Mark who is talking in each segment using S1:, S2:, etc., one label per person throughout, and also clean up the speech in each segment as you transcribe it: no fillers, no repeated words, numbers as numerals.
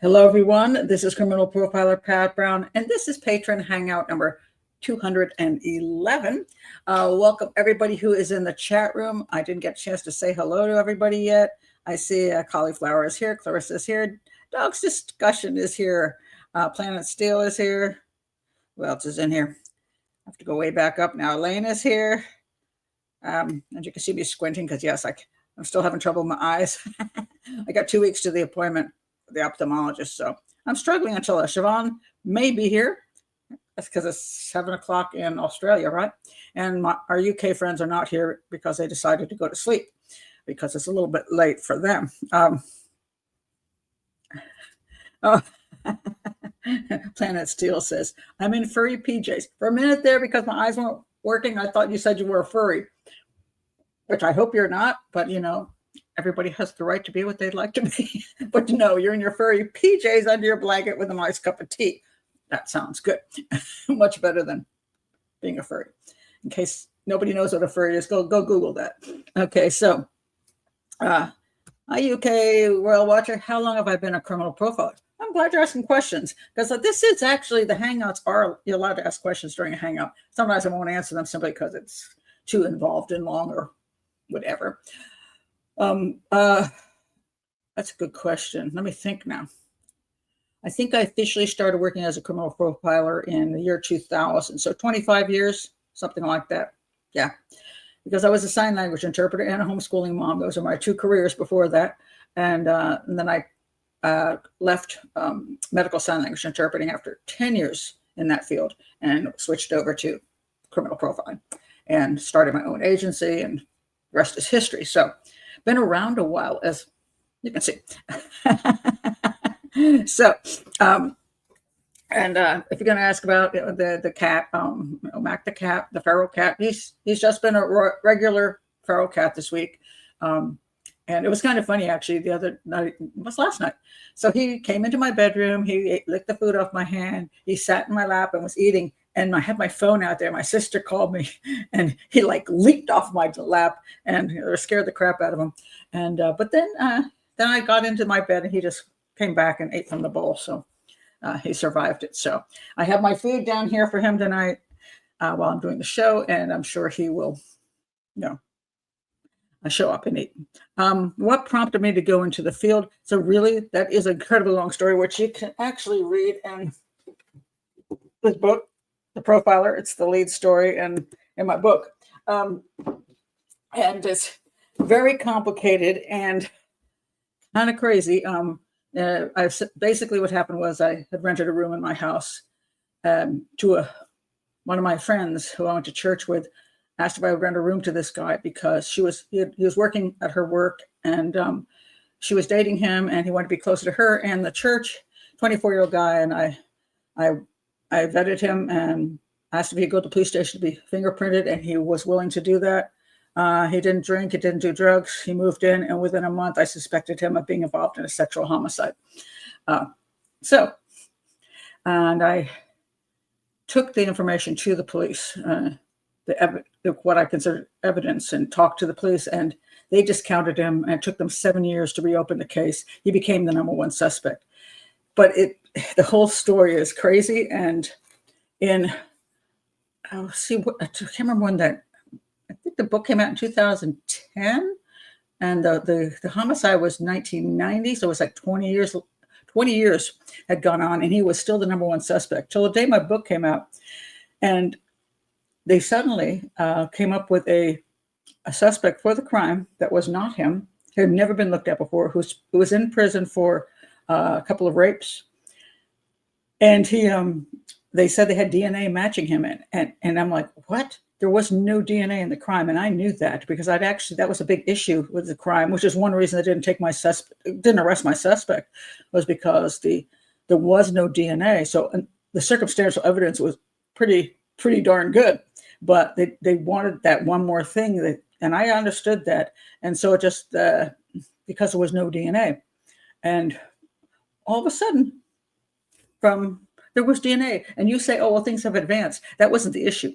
S1: Hello, everyone. This is Criminal Profiler Pat Brown, and this is Patron Hangout number 211. Welcome, everybody who is in the chat room. I didn't get a chance to say hello to everybody yet. I see Cauliflower is here, Clarissa is here, Dogs Discussion is here, Planet Steel is here. Who else is in here? I have to go way back up now. Elaine is here. And you can see me squinting because, yes, I'm still having trouble with my eyes. I got 2 weeks to the appointment with the ophthalmologist, so I'm struggling until Siobhan may be here. That's because it's 7 o'clock in Australia, right? And our UK friends are not here because they decided to go to sleep because it's a little bit late for them. Planet Steel says, I'm in furry PJs. For a minute there, because my eyes weren't working, I thought you said you were a furry, which I hope you're not, but you know, everybody has the right to be what they'd like to be. But no, you're in your furry PJs under your blanket with a nice cup of tea. That sounds good. Much better than being a furry. In case nobody knows what a furry is, go Google that. Okay, so, hi UK Royal Watcher. How long have I been a criminal profiler? I'm glad you're asking questions because this is actually, the Hangouts are, you're allowed to ask questions during a Hangout. Sometimes I won't answer them simply because it's too involved and long or whatever. That's a good question. Let me think now. I think I officially started working as a criminal profiler in the year 2000. So 25 years, something like that. Yeah. Because I was a sign language interpreter and a homeschooling mom. Those are my two careers before that. And then I left medical sign language interpreting after 10 years in that field and switched over to criminal profiling and started my own agency, and the rest is history. So been around a while, as you can see. So, if you're going to ask about the cat, Mac the cat, the feral cat, he's just been a regular feral cat this week. And it was kind of funny, actually, the other night, it was last night. So he came into my bedroom, he licked the food off my hand, he sat in my lap and was eating, and I had my phone out there. My sister called me, and he like leaped off my lap and scared the crap out of him. And but then I got into my bed, and he just came back and ate from the bowl. So he survived it. So I have my food down here for him tonight while I'm doing the show, and I'm sure he will, show up and eat. What prompted me to go into the field? So really, that is an incredibly long story, which you can actually read in this book, The Profiler. It's the lead story in my book. And it's very complicated and kind of crazy. Basically what happened was I had rented a room in my house to one of my friends who I went to church with, asked if I would rent a room to this guy because he was working at her work, and she was dating him, and he wanted to be closer to her and the church. 24-year-old guy, and I vetted him and asked if he'd go to the police station to be fingerprinted, and he was willing to do that. He didn't drink, he didn't do drugs. He moved in, and within a month, I suspected him of being involved in a sexual homicide. And I took the information to the police, what I considered evidence, and talked to the police, and they discounted him, and it took them 7 years to reopen the case. He became the #1 suspect. But the whole story is crazy. And I can't remember when I think the book came out in 2010, and the homicide was 1990. So it was like 20 years. 20 years had gone on, and he was still the #1 suspect till the day my book came out. And they suddenly came up with a suspect for the crime that was not him. He had never been looked at before, who was in prison for a couple of rapes. And they said they had DNA matching him. And I'm like, what? There was no DNA in the crime. And I knew that because that was a big issue with the crime, which is one reason they didn't arrest my suspect, was because there was no DNA. So the circumstantial evidence was pretty darn good, but they wanted that one more thing, and I understood that. And so it just, because there was no DNA, and all of a sudden there was DNA, and you say, oh, well, things have advanced. That wasn't the issue.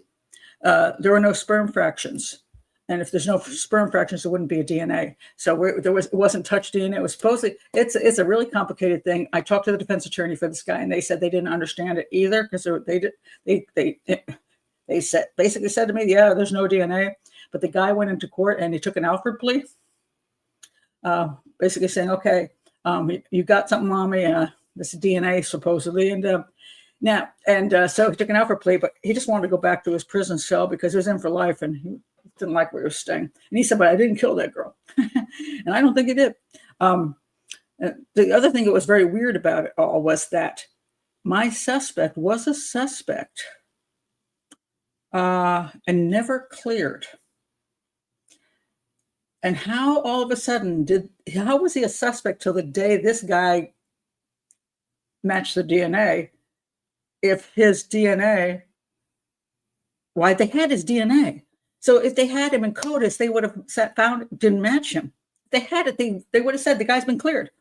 S1: There were no sperm fractions And if there's no sperm fractions, there wouldn't be a DNA. So it wasn't touch DNA. It was supposedly, it's a really complicated thing. I talked to the defense attorney for this guy, and they said they didn't understand it either, because they basically said to me, yeah, there's no DNA. But the guy went into court and he took an Alford plea, basically saying, okay, you got something on me, this is DNA supposedly. And so he took an Alford plea, but he just wanted to go back to his prison cell because he was in for life and he didn't like where he was staying. And he said, but I didn't kill that girl. And I don't think he did. The other thing that was very weird about it all was that my suspect was a suspect and never cleared. And how all of a sudden how was he a suspect till the day this guy matched the DNA? If his DNA, why they had his DNA. So if they had him in CODIS, they would have found it didn't match him. If they had it, they would have said the guy's been cleared.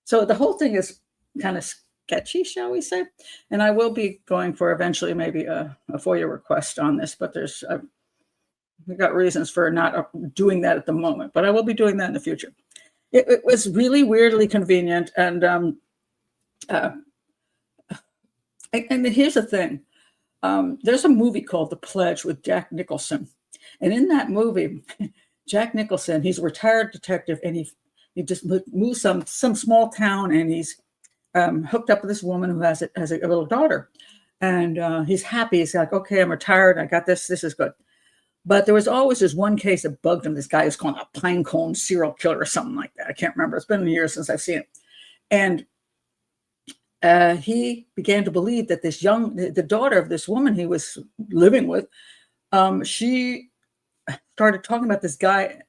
S1: So the whole thing is kind of sketchy, shall we say? And I will be going for eventually maybe a FOIA request on this, but we've got reasons for not doing that at the moment, but I will be doing that in the future. It was really weirdly convenient. And here's the thing. There's a movie called The Pledge with Jack Nicholson. And in that movie, Jack Nicholson, he's a retired detective, and he just moved some small town, and he's hooked up with this woman who has a little daughter. And he's happy. He's like, okay, I'm retired. I got this. This is good. But there was always this one case that bugged him. This guy was called a pinecone serial killer or something like that. I can't remember. It's been years since I've seen it. And he began to believe that the daughter of this woman he was living with, she started talking about this guy,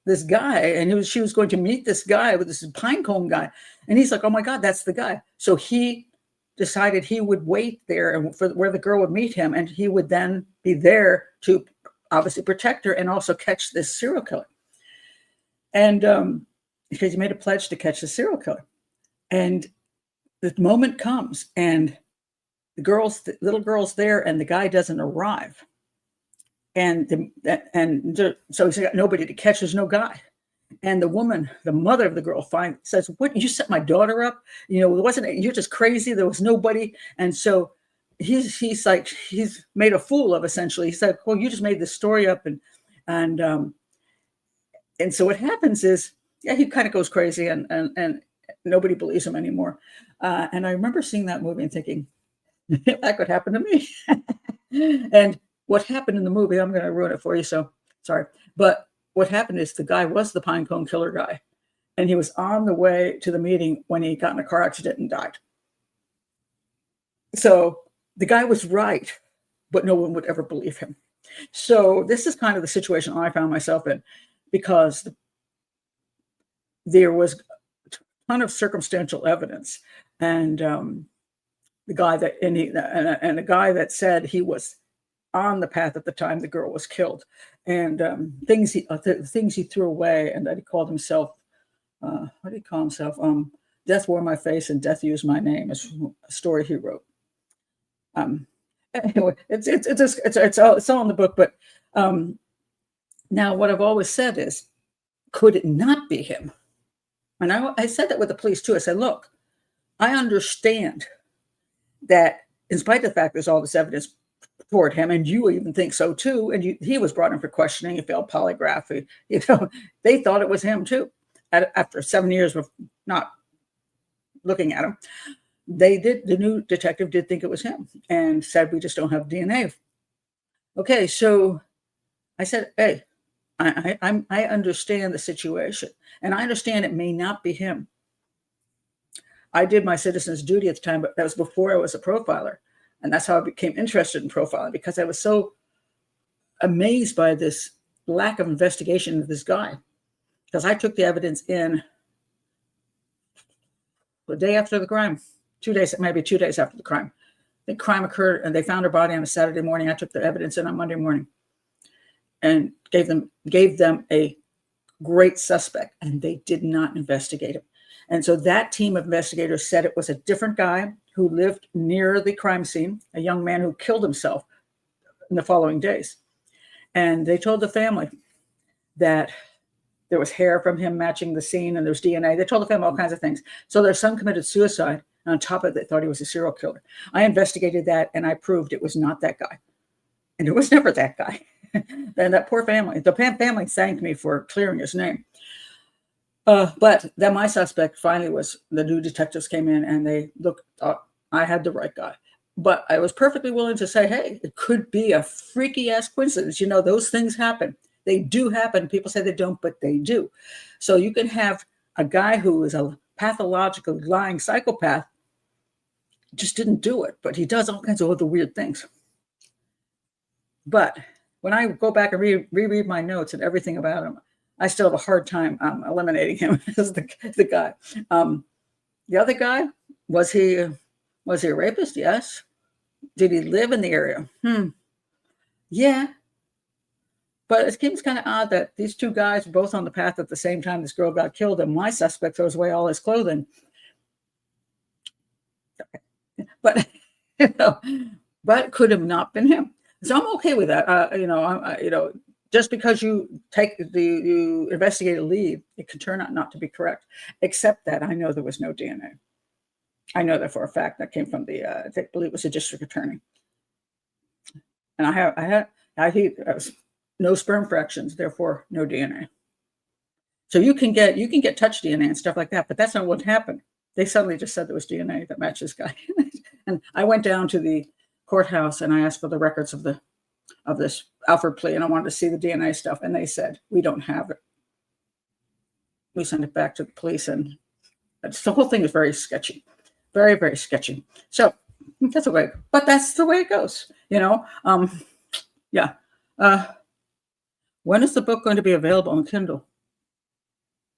S1: and she was going to meet this guy with this pinecone guy. And he's like, oh my God, that's the guy. So he decided he would wait there and for where the girl would meet him, and he would then be there to obviously protect her and also catch this serial killer. And because he made a pledge to catch the serial killer. And the moment comes, and the little girl's there, and the guy doesn't arrive. And so he's got nobody to catch. There's no guy. And the woman, the mother of the girl, says, "What? You set my daughter up? You're just crazy. There was nobody." And so he's like, he's made a fool of, essentially. He said, "Well, you just made this story up," and so what happens is, yeah, he kind of goes crazy, and nobody believes him anymore. And I remember seeing that movie and thinking, that could happen to me. And what happened in the movie, I'm going to ruin it for you, so sorry. But what happened is the guy was the pinecone killer guy, and he was on the way to the meeting when he got in a car accident and died. So the guy was right, but no one would ever believe him. So this is kind of the situation I found myself in, because there was a ton of circumstantial evidence, and the guy that said he was on the path at the time the girl was killed, and things he threw away, and that he called himself, what did he call himself? Death wore my face and death used my name. Is a story he wrote. Anyway, it's all in the book. But now what I've always said is, could it not be him? And I said that with the police too. I said, look, I understand that in spite of the fact there's all this evidence toward him, and you even think so too, and he was brought in for questioning, he failed polygraph, they thought it was him too. After 7 years of not looking at him, the new detective did think it was him and said, we just don't have DNA. Okay, so I said, hey, I understand the situation, and I understand it may not be him. I did my citizen's duty at the time, but that was before I was a profiler. And that's how I became interested in profiling, because I was so amazed by this lack of investigation of this guy. Because I took the evidence in the day after the crime, 2 days, maybe 2 days after the crime. The crime occurred, and they found her body on a Saturday morning. I took the evidence in on Monday morning and gave them a great suspect, and they did not investigate him. And so that team of investigators said it was a different guy who lived near the crime scene, a young man who killed himself in the following days. And they told the family that there was hair from him matching the scene and there's DNA. They told the family all kinds of things. So their son committed suicide. And on top of it, they thought he was a serial killer. I investigated that and I proved it was not that guy. And it was never that guy. And that poor family, the family thanked me for clearing his name. But then my suspect finally was, the new detectives came in and they looked, I had the right guy. But I was perfectly willing to say, hey, it could be a freaky ass coincidence. You know, those things happen. They do happen. People say they don't, but they do. So you can have a guy who is a pathological lying psychopath, just didn't do it, but he does all kinds of other weird things. But when I go back and reread my notes and everything about him, I still have a hard time eliminating him as the guy. The other guy, was he a rapist? Yes. Did he live in the area? Yeah. But it seems kind of odd that these two guys were both on the path at the same time this girl got killed, and my suspect throws away all his clothing. But but could have not been him. So I'm okay with that. Just because you investigate a lead, it can turn out not to be correct. Except that I know there was no DNA. I know that for a fact. That came from I believe it was the district attorney. And I had no sperm fractions, therefore no DNA. So you can get touch DNA and stuff like that, but that's not what happened. They suddenly just said there was DNA that matched this guy. And I went down to the courthouse and I asked for the records of this Alford plea, and I wanted to see the DNA stuff. And they said, we don't have it. We sent it back to the police, and the whole thing is very sketchy, very, very sketchy. So that's the way, but that's the way it goes, yeah. When is the book going to be available on Kindle?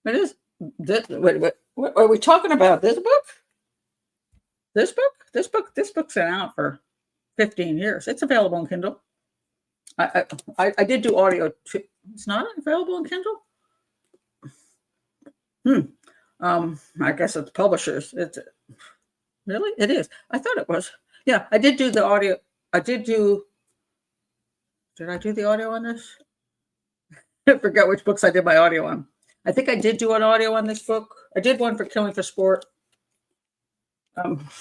S1: It is. Wait, what are we talking about? This book? This book's been out for 15 years. It's available on Kindle. I did do audio. It's not available on Kindle? I guess it's publishers. Really? It is. I thought it was. Yeah, I did do the audio. Did I do the audio on this? I forgot which books I did my audio on. I think I did do an audio on this book. I did one for Killing for Sport.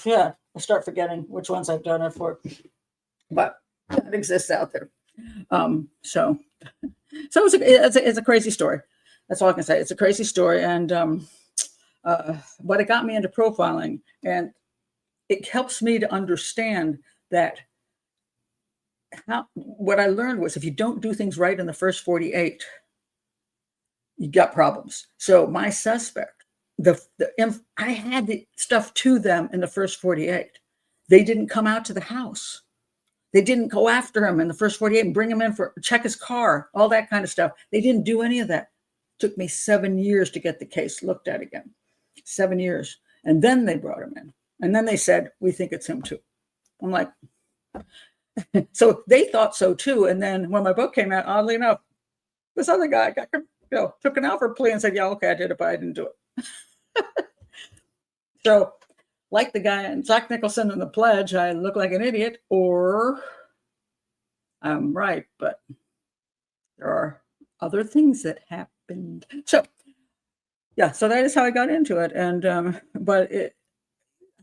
S1: Yeah, I start forgetting which ones I've done it for, but it exists out there. So it's a crazy story. That's all I can say. It's a crazy story, and but it got me into profiling, and it helps me to understand that what I learned was if you don't do things right in the first 48, you got problems. So my suspect, I had the stuff to them in the first 48. They didn't come out to the house. They didn't go after him in the first 48 and bring him in for check his car, all that kind of stuff. They didn't do any of that. It took me 7 years to get the case looked at again. 7 years. And then they brought him in. And then they said, we think it's him too. I'm like, so they thought so too. And then when my book came out, oddly enough, this other guy took an Alford plea and said, yeah, okay, I did it, but I didn't do it. So like the guy in Jack Nicholson in The Pledge, I look like an idiot, or I'm right, but there are other things that happened. So yeah, so that is how I got into it. And but it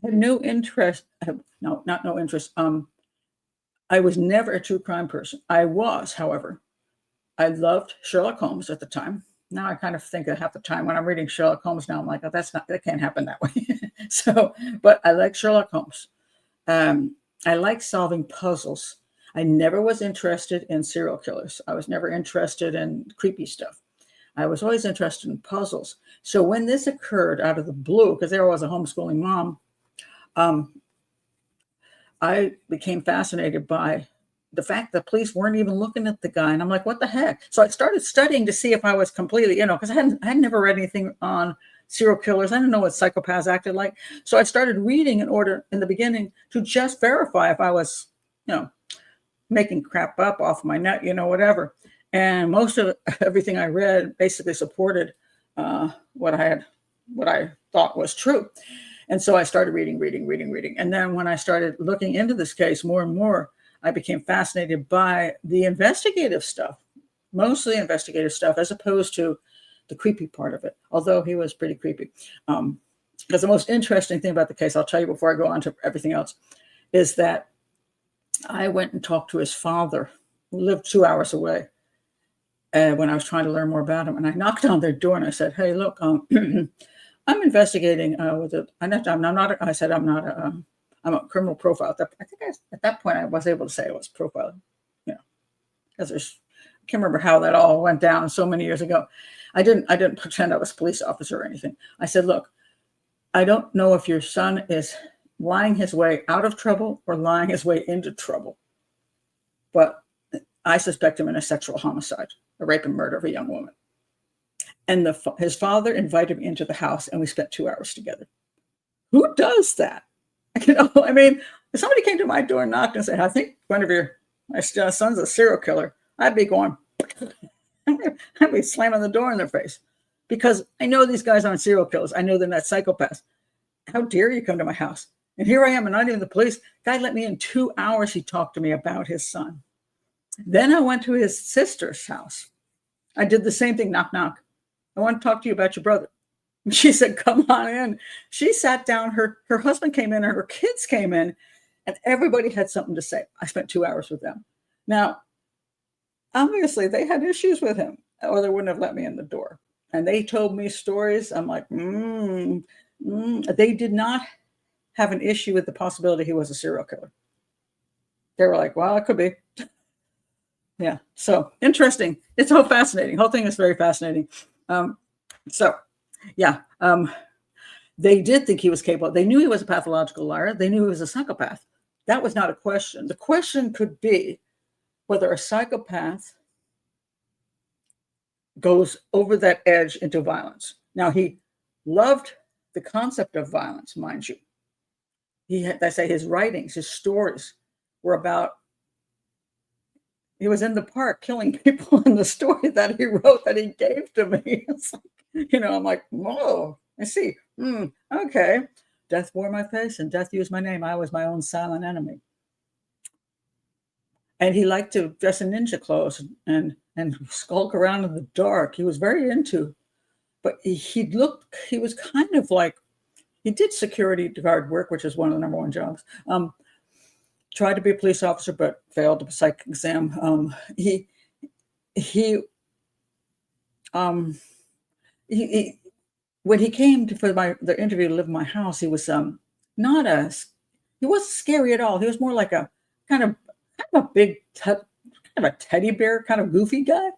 S1: had no interest. No, not no interest. I was never a true crime person. I was, however, I loved Sherlock Holmes at the time. Now I kind of think that half the time when I'm reading Sherlock Holmes now, I'm like, oh, that can't happen that way. So, but I like Sherlock Holmes. I like solving puzzles. I never was interested in serial killers. I was never interested in creepy stuff. I was always interested in puzzles. So when this occurred out of the blue, because there was a homeschooling mom, I became fascinated by the fact that police weren't even looking at the guy. And I'm like, what the heck? So I started studying to see if I was completely, because I had never read anything on serial killers. I didn't know what psychopaths acted like. So I started reading in order in the beginning to just verify if I was, making crap up off my net, whatever. And most of everything I read basically supported what I thought was true. And so I started reading. And then when I started looking into this case more and more, I became fascinated by the investigative stuff, mostly investigative stuff, as opposed to the creepy part of it, although he was pretty creepy. Because the most interesting thing about the case, I'll tell you before I go on to everything else, is that I went and talked to his father, who lived 2 hours away, when I was trying to learn more about him. And I knocked on their door and I said, hey, look, I'm investigating with it. I'm a criminal profile. At that point I was able to say I was profiling, because I can't remember how that all went down so many years ago. I didn't pretend I was a police officer or anything. I said, look, I don't know if your son is lying his way out of trouble or lying his way into trouble, but I suspect him in a sexual homicide, a rape and murder of a young woman. And his father invited me into the house, and we spent 2 hours together. Who does that? I mean, if somebody came to my door and knocked and said, I think one of my son's a serial killer, I'd be going, I'd be slamming the door in their face, because I know these guys aren't serial killers. I know they're not psychopaths. How dare you come to my house? And here I am, and not even the police. Guy let me in 2 hours. He talked to me about his son. Then I went to his sister's house. I did the same thing, knock, knock. I want to talk to you about your brother. And she said, come on in. She sat down. Her husband came in, and her kids came in, and everybody had something to say. I spent 2 hours with them. Now, obviously, they had issues with him, or they wouldn't have let me in the door. And they told me stories. I'm like, They did not have an issue with the possibility he was a serial killer. They were like, well, it could be. Yeah. So interesting. It's so fascinating. The whole thing is very fascinating. They did think he was capable. They knew he was a pathological liar. They knew he was a psychopath. That was not a question. The question could be whether a psychopath goes over that edge into violence. Now, he loved the concept of violence, mind you. I say his writings, his stories were about, he was in the park killing people in the story that he wrote, that he gave to me. It's like, I'm like, whoa, I see. Okay. Death wore my face and death used my name. I was my own silent enemy. And he liked to dress in ninja clothes and skulk around in the dark. He was very into, but he was kind of like, he did security guard work, which is one of the number one jobs. Tried to be a police officer, but failed the psych exam. When he came for the interview to live in my house, he was he wasn't scary at all. He was more like a kind of a big, kind of a teddy bear, kind of goofy guy,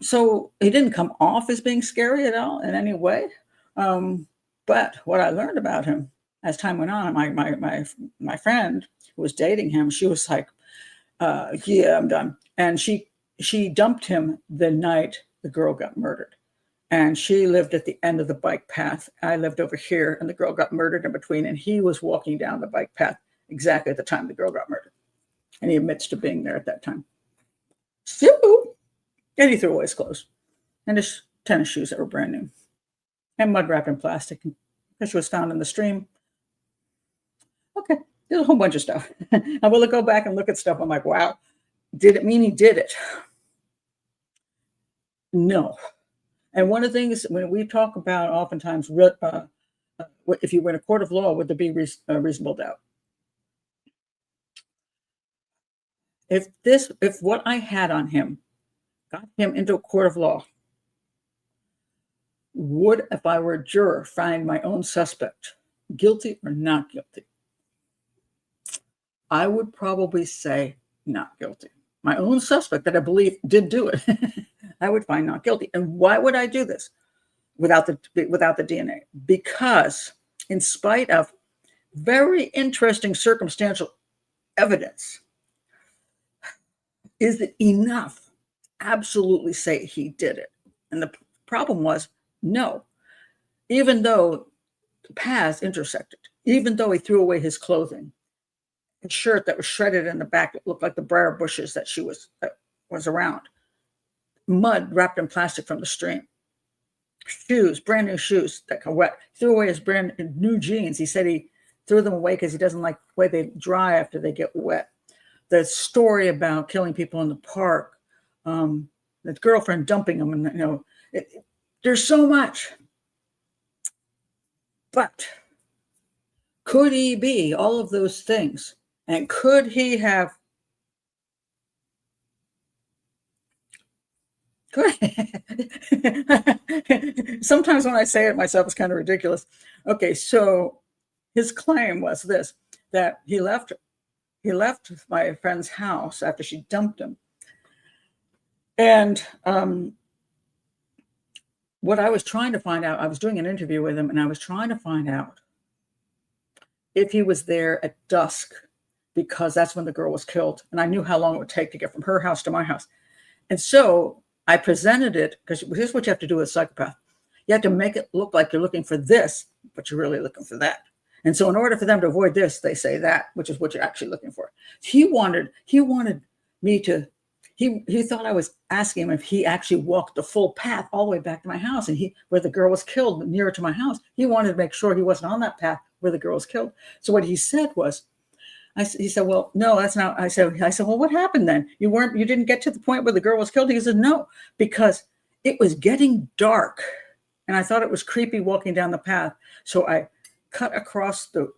S1: So he didn't come off as being scary at all in any way. But what I learned about him as time went on, my friend who was dating him, she was like, yeah, I'm done. And she dumped him the night the girl got murdered. And she lived at the end of the bike path. I lived over here, and the girl got murdered in between. And he was walking down the bike path exactly at the time the girl got murdered. And he admits to being there at that time. So, and he threw away his clothes and his tennis shoes that were brand new and mud wrapped in plastic, because she was found in the stream. Okay, there's a whole bunch of stuff. I will go back and look at stuff. I'm like, wow, did it mean he did it? No. And one of the things when we talk about oftentimes, if you were in a court of law, would there be reasonable doubt? If what I had on him got him into a court of law, would, if I were a juror, find my own suspect guilty or not guilty? I would probably say not guilty. My own suspect that I believe did do it, I would find not guilty. And why would I do this without the DNA? Because in spite of very interesting circumstantial evidence, is it enough to absolutely say he did it? And the problem was, no. Even though the paths intersected, even though he threw away his clothing, a shirt that was shredded in the back that looked like the briar bushes that was around, mud wrapped in plastic from the stream, shoes, brand new shoes that got wet, threw away his brand new jeans. He said he threw them away because he doesn't like the way they dry after they get wet. The story about killing people in the park, the girlfriend dumping them, and you know, there's so much. But could he be all of those things? And could he have? Sometimes when I say it myself, it's kind of ridiculous. Okay, so his claim was this, that he left my friend's house after she dumped him. And what I was trying to find out, I was doing an interview with him, and I was trying to find out if he was there at dusk, because that's when the girl was killed. And I knew how long it would take to get from her house to my house. And so I presented it, because here's what you have to do with a psychopath. You have to make it look like you're looking for this, but you're really looking for that. And so in order for them to avoid this, they say that, which is what you're actually looking for. He wanted me to, he thought I was asking him if he actually walked the full path all the way back to my house, and where the girl was killed nearer to my house. He wanted to make sure he wasn't on that path where the girl was killed. So what he said was, he said, well, no, that's not. I said, well, what happened then? You didn't get to the point where the girl was killed? He said, no, because it was getting dark and I thought it was creepy walking down the path. So I cut across the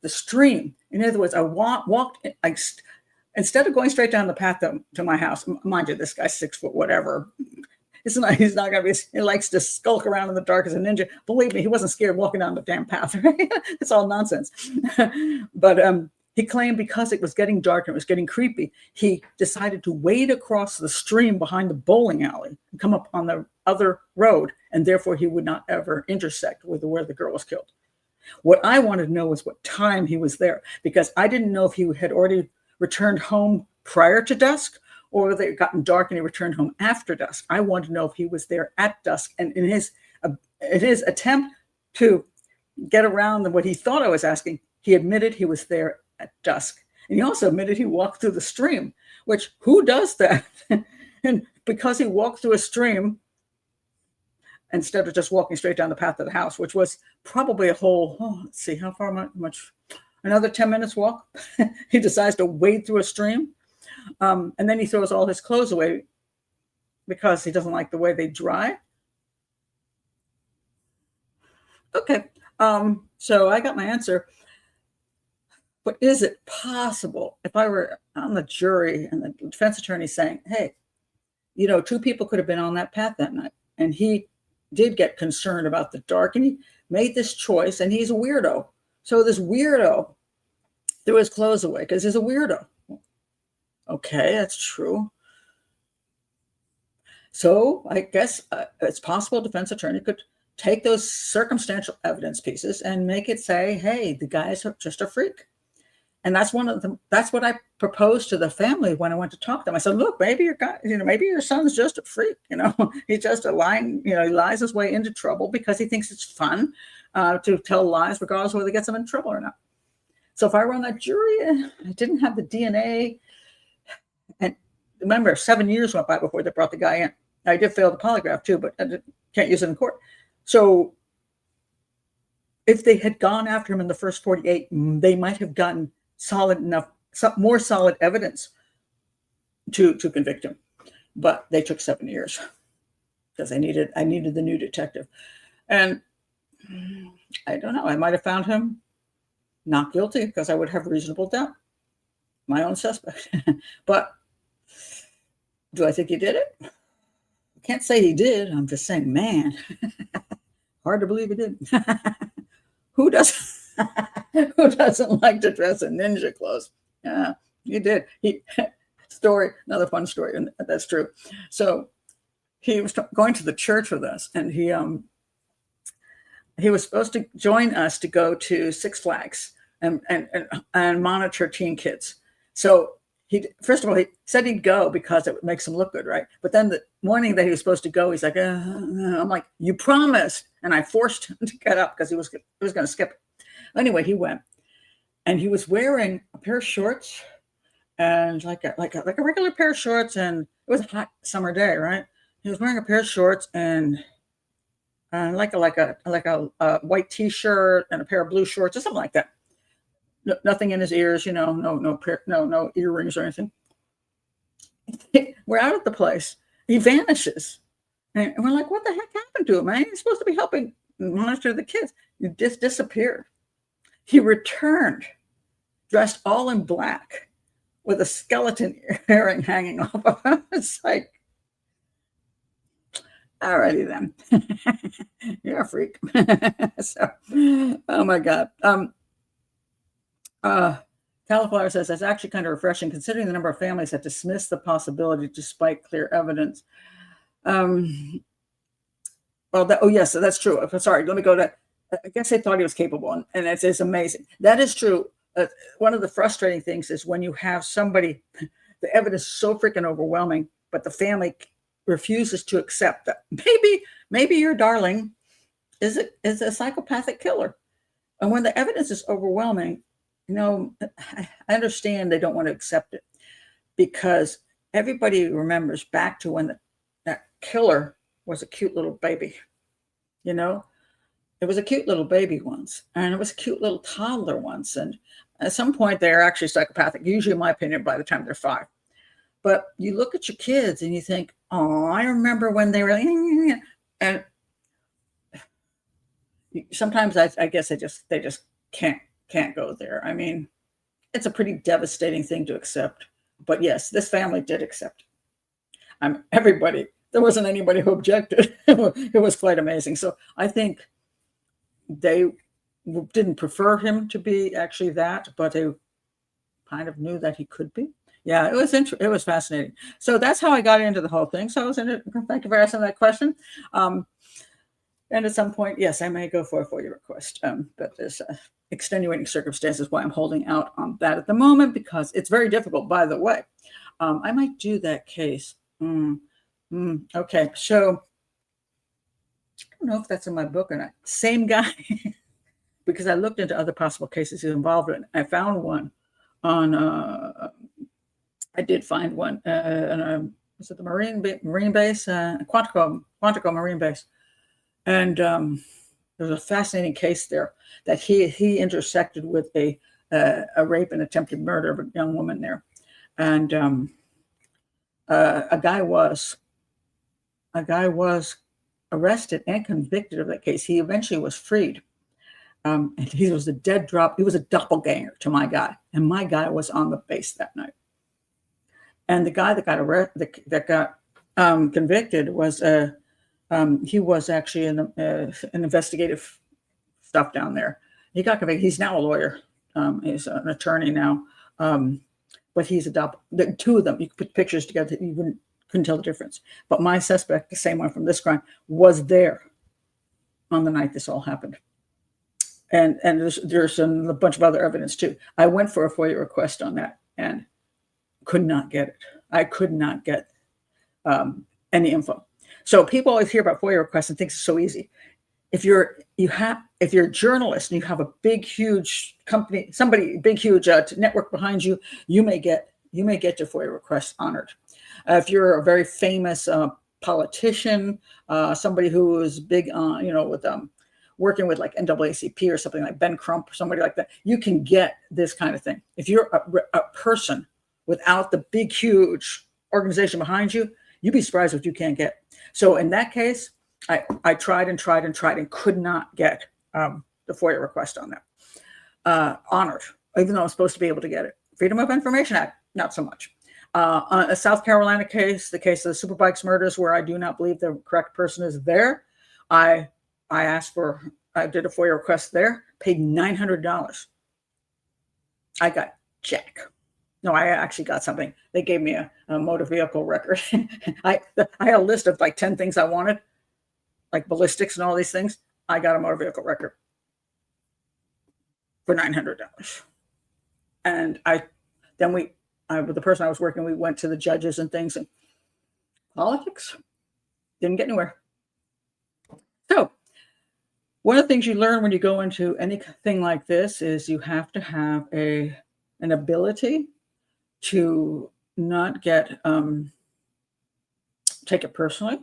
S1: stream. In other words, I walked, instead of going straight down the path to my house. Mind you, this guy's 6 foot, whatever. He's not going to be, he likes to skulk around in the dark as a ninja. Believe me, he wasn't scared walking down the damn path, right? It's all nonsense. But, he claimed because it was getting dark and it was getting creepy, he decided to wade across the stream behind the bowling alley and come up on the other road, and therefore he would not ever intersect with where the girl was killed. What I wanted to know was what time he was there, because I didn't know if he had already returned home prior to dusk or whether it had gotten dark and he returned home after dusk. I wanted to know if he was there at dusk, and in his attempt to get around what he thought I was asking, he admitted he was there at dusk. And he also admitted he walked through the stream, which, who does that? And because he walked through a stream instead of just walking straight down the path to the house, which was probably a whole, let's see, how far much, another 10 minutes walk. He decides to wade through a stream. And then he throws all his clothes away because he doesn't like the way they dry. Okay. So I got my answer. But is it possible, if I were on the jury and the defense attorney saying, hey, 2 people could have been on that path that night, and he did get concerned about the dark, and he made this choice, and he's a weirdo. So this weirdo threw his clothes away because he's a weirdo. Okay, that's true. So I guess it's possible defense attorney could take those circumstantial evidence pieces and make it say, hey, the guy's just a freak. And that's that's what I proposed to the family when I went to talk to them. I said, look, maybe maybe your son's just a freak. He's just a lying, he lies his way into trouble because he thinks it's fun to tell lies, regardless of whether he gets them in trouble or not. So if I were on that jury, I didn't have the DNA. And remember, 7 years went by before they brought the guy in. I did fail the polygraph too, but I can't use it in court. So if they had gone after him in the first 48, they might have gotten more solid evidence to convict him. But they took 7 years because I needed the new detective. And I don't know, I might have found him not guilty because I would have reasonable doubt. My own suspect. But do I think he did it? I can't say he did. I'm just saying, man, hard to believe he did. Who doesn't like to dress in ninja clothes? Yeah, he did. Another fun story, and that's true. So he was going to the church with us, and he was supposed to join us to go to Six Flags and monitor teen kids. So first of all, he said he'd go because it makes him look good, right? But then the morning that he was supposed to go, he's like, I'm like, you promised. And I forced him to get up because he was going to skip it. Anyway, he went, and he was wearing a pair of shorts and like a regular pair of shorts. And it was a hot summer day, right? He was wearing a pair of shorts and like a white T-shirt and a pair of blue shorts or something like that. nothing in his ears, no earrings or anything. We're out at the place. He vanishes. And we're like, what the heck happened to him, man? He's supposed to be helping monitor the kids. He just disappeared. He returned, dressed all in black, with a skeleton earring hanging off of him. It's like, alrighty then. You're a freak. So, oh my God. Cauliflower says, that's actually kind of refreshing considering the number of families that dismiss the possibility despite clear evidence. Yes, that's true. Sorry, let me go to, I guess they thought he was capable, and it's amazing. That is true. One of the frustrating things is when you have somebody, the evidence is so freaking overwhelming, but the family refuses to accept that maybe your darling is a psychopathic killer. And when the evidence is overwhelming, I understand they don't want to accept it, because everybody remembers back to when that killer was a cute little baby. It was a cute little baby once, and it was a cute little toddler once. And at some point, they're actually psychopathic, usually, in my opinion, by the time they're 5. But you look at your kids and you think, oh, I remember when they were, and sometimes I guess they just can't go there. I mean, it's a pretty devastating thing to accept. But yes, this family did accept. Everybody, there wasn't anybody who objected. It was quite amazing. So I think they didn't prefer him to be actually that, but they kind of knew that he could be. Yeah, it was fascinating. So that's how I got into the whole thing. So thank you for asking that question. And at some point, yes, I may go for a FOIA request, but there's extenuating circumstances why I'm holding out on that at the moment, because it's very difficult, by the way. I might do that case. Okay, so I don't know if that's in my book or not. Same guy, because I looked into other possible cases he's involved in. I found one on, I did find one, was it the Marine base, Quantico Marine base. And there was a fascinating case there that he intersected with a rape and attempted murder of a young woman there. And a guy was arrested and convicted of that case. He eventually was freed. And he was a doppelganger to my guy. And my guy was on the base that night. And the guy that got convicted was he was actually in an investigative stuff down there. He got convicted. He's now a lawyer. He's an attorney now. But he's the two of them, you could put pictures together, you couldn't tell the difference. But my suspect, the same one from this crime, was there on the night this all happened. And there's a bunch of other evidence too. I went for a FOIA request on that and could not get it. I could not get any info. So people always hear about FOIA requests and think it's so easy. If you're a journalist and you have a big, huge company, big, huge network behind you, you may get your FOIA request honored. If you're a very famous politician, somebody who is big on, with working with like NAACP or something like Ben Crump or somebody like that, you can get this kind of thing. If you're a person without the big, huge organization behind you, you'd be surprised what you can't get. So in that case, I tried and could not get the FOIA request on that. Honored, even though I'm supposed to be able to get it. Freedom of Information Act, not so much. On a South Carolina case, the case of the Superbikes murders, where I do not believe the correct person is there, I did a FOIA request there, paid $900. I got jack. No, I actually got something. They gave me a motor vehicle record. I had a list of like 10 things I wanted, like ballistics and all these things. I got a motor vehicle record for $900. And with the person I was working, we went to the judges and things, and politics didn't get anywhere. So one of the things you learn when you go into anything like this is you have to have an ability to not take it personally,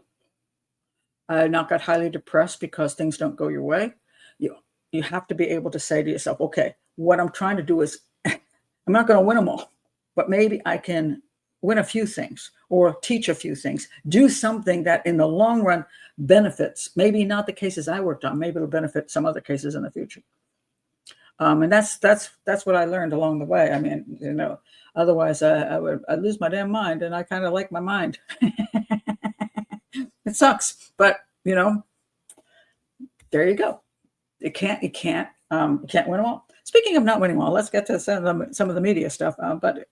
S1: not get highly depressed because things don't go your way. You have to be able to say to yourself, okay, what I'm trying to do is, I'm not going to win them all, but maybe I can win a few things or teach a few things, do something that in the long run benefits, maybe not the cases I worked on, maybe it'll benefit some other cases in the future. And that's what I learned along the way. I mean, you know, otherwise I'd lose my damn mind, and I kind of like my mind. It sucks, but you know, there you go. You can't win them all. Speaking of not winning all, let's get to some of the media stuff. But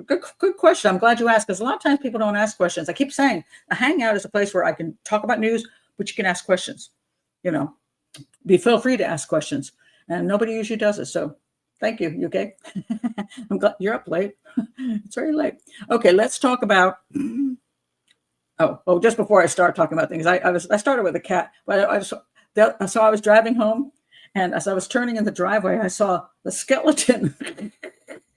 S1: good question. I'm glad you asked, because a lot of times people don't ask questions. I keep saying a hangout is a place where I can talk about news, but you can ask questions. You know, feel free to ask questions, and nobody usually does it. So thank you, UK. I'm glad you're up late. It's very late. Okay, let's talk about. Oh, just before I start talking about things, I started with a cat, but so I was driving home, and as I was turning in the driveway, I saw the skeleton.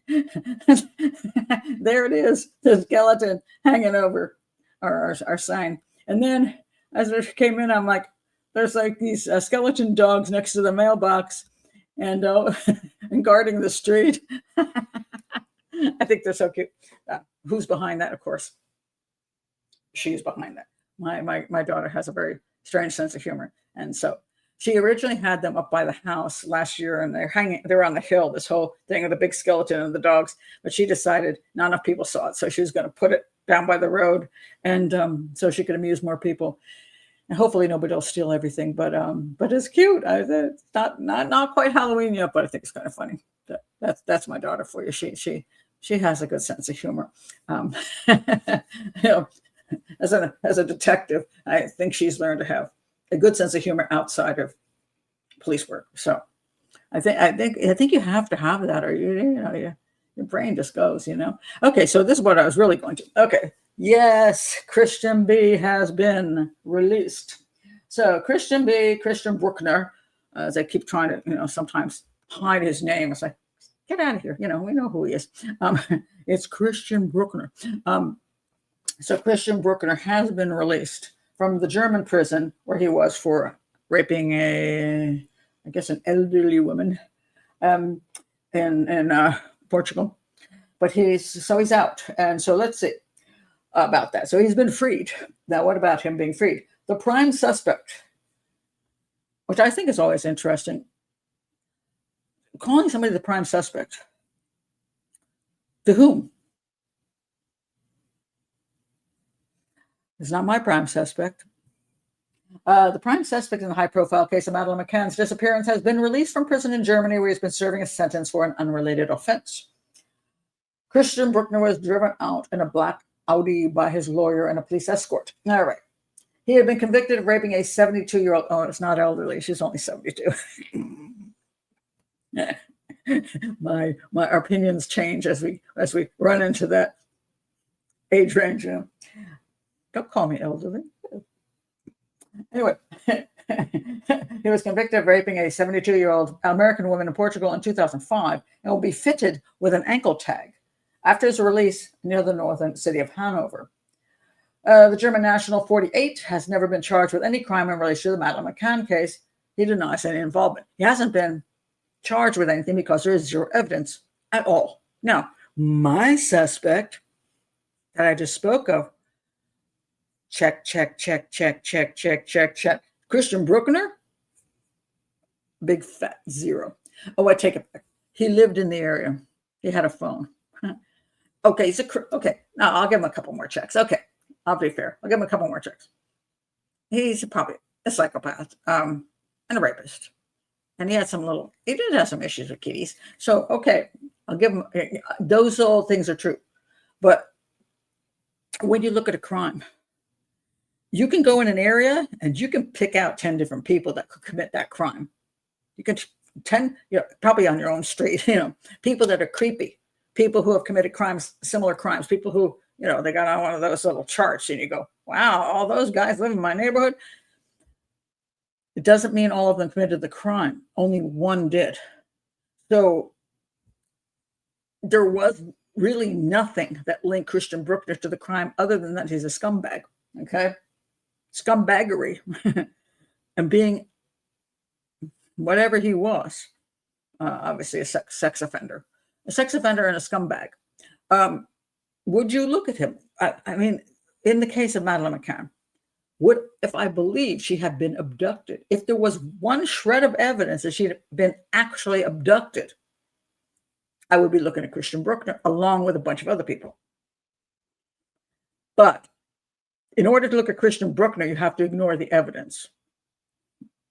S1: There it is, the skeleton hanging over our sign. And then as I came in, I'm like, there's like these skeleton dogs next to the mailbox, and and guarding the street. I think they're so cute. Who's behind that? Of course, she's behind that. My daughter has a very strange sense of humor, and so she originally had them up by the house last year, and they're on the hill, this whole thing of the big skeleton and the dogs, but she decided not enough people saw it, so she was going to put it down by the road, and so she could amuse more people, and hopefully nobody will steal everything. But it's cute. It's not quite Halloween yet, but I think it's kind of funny. That's my daughter for you. She has a good sense of humor. You know, as a detective, I think she's learned to have a good sense of humor outside of police work. So I think you have to have that, or your brain just goes, you know. Okay, so this is what I was really going to. Okay, yes, Christian B has been released. So Christian Brueckner, as I keep trying to, you know, sometimes hide his name. It's like, get out of here, you know, we know who he is. It's Christian Brueckner. So Christian Brueckner has been released from the German prison where he was for raping an elderly woman in Portugal. But he's out. And so let's see about that. So he's been freed. Now, what about him being freed? The prime suspect, which I think is always interesting, calling somebody the prime suspect. To whom? It's not my prime suspect. The prime suspect in the high-profile case of Madeleine McCann's disappearance has been released from prison in Germany, where he's been serving a sentence for an unrelated offense. Christian Brueckner was driven out in a black Audi by his lawyer and a police escort. All right. He had been convicted of raping a 72-year-old. Oh, it's not elderly. She's only 72. My opinions change as we run into that age range. You know. Don't call me elderly. Anyway, he was convicted of raping a 72-year-old American woman in Portugal in 2005 and will be fitted with an ankle tag after his release near the northern city of Hanover. The German national, 48, has never been charged with any crime in relation to the Madeleine McCann case. He denies any involvement. He hasn't been charged with anything because there is zero evidence at all. Now, my suspect that I just spoke of, check. Christian Brueckner, big fat zero. Oh, I take it back. He lived in the area. He had a phone. Okay, okay. Now I'll give him a couple more checks. Okay, I'll be fair. I'll give him a couple more checks. He's probably a psychopath and a rapist. And he did have some issues with kitties. So, okay, I'll give him, those all things are true. But when you look at a crime, you can go in an area and you can pick out 10 different people that could commit that crime. You can 10, probably on your own street, people that are creepy, people who have committed crimes, similar crimes, people who, they got on one of those little charts and you go, wow, all those guys live in my neighborhood. It doesn't mean all of them committed the crime. Only one did. So there was really nothing that linked Christian Brueckner to the crime other than that he's a scumbag, okay? Scumbaggery and being whatever he was. obviously a sex offender and a scumbag. Would you look at him? I mean, in the case of Madeleine McCann, if I believe she had been abducted, if there was one shred of evidence that she'd been actually abducted, I would be looking at Christian Brueckner along with a bunch of other people. But in order to look at Christian Brueckner, you have to ignore the evidence,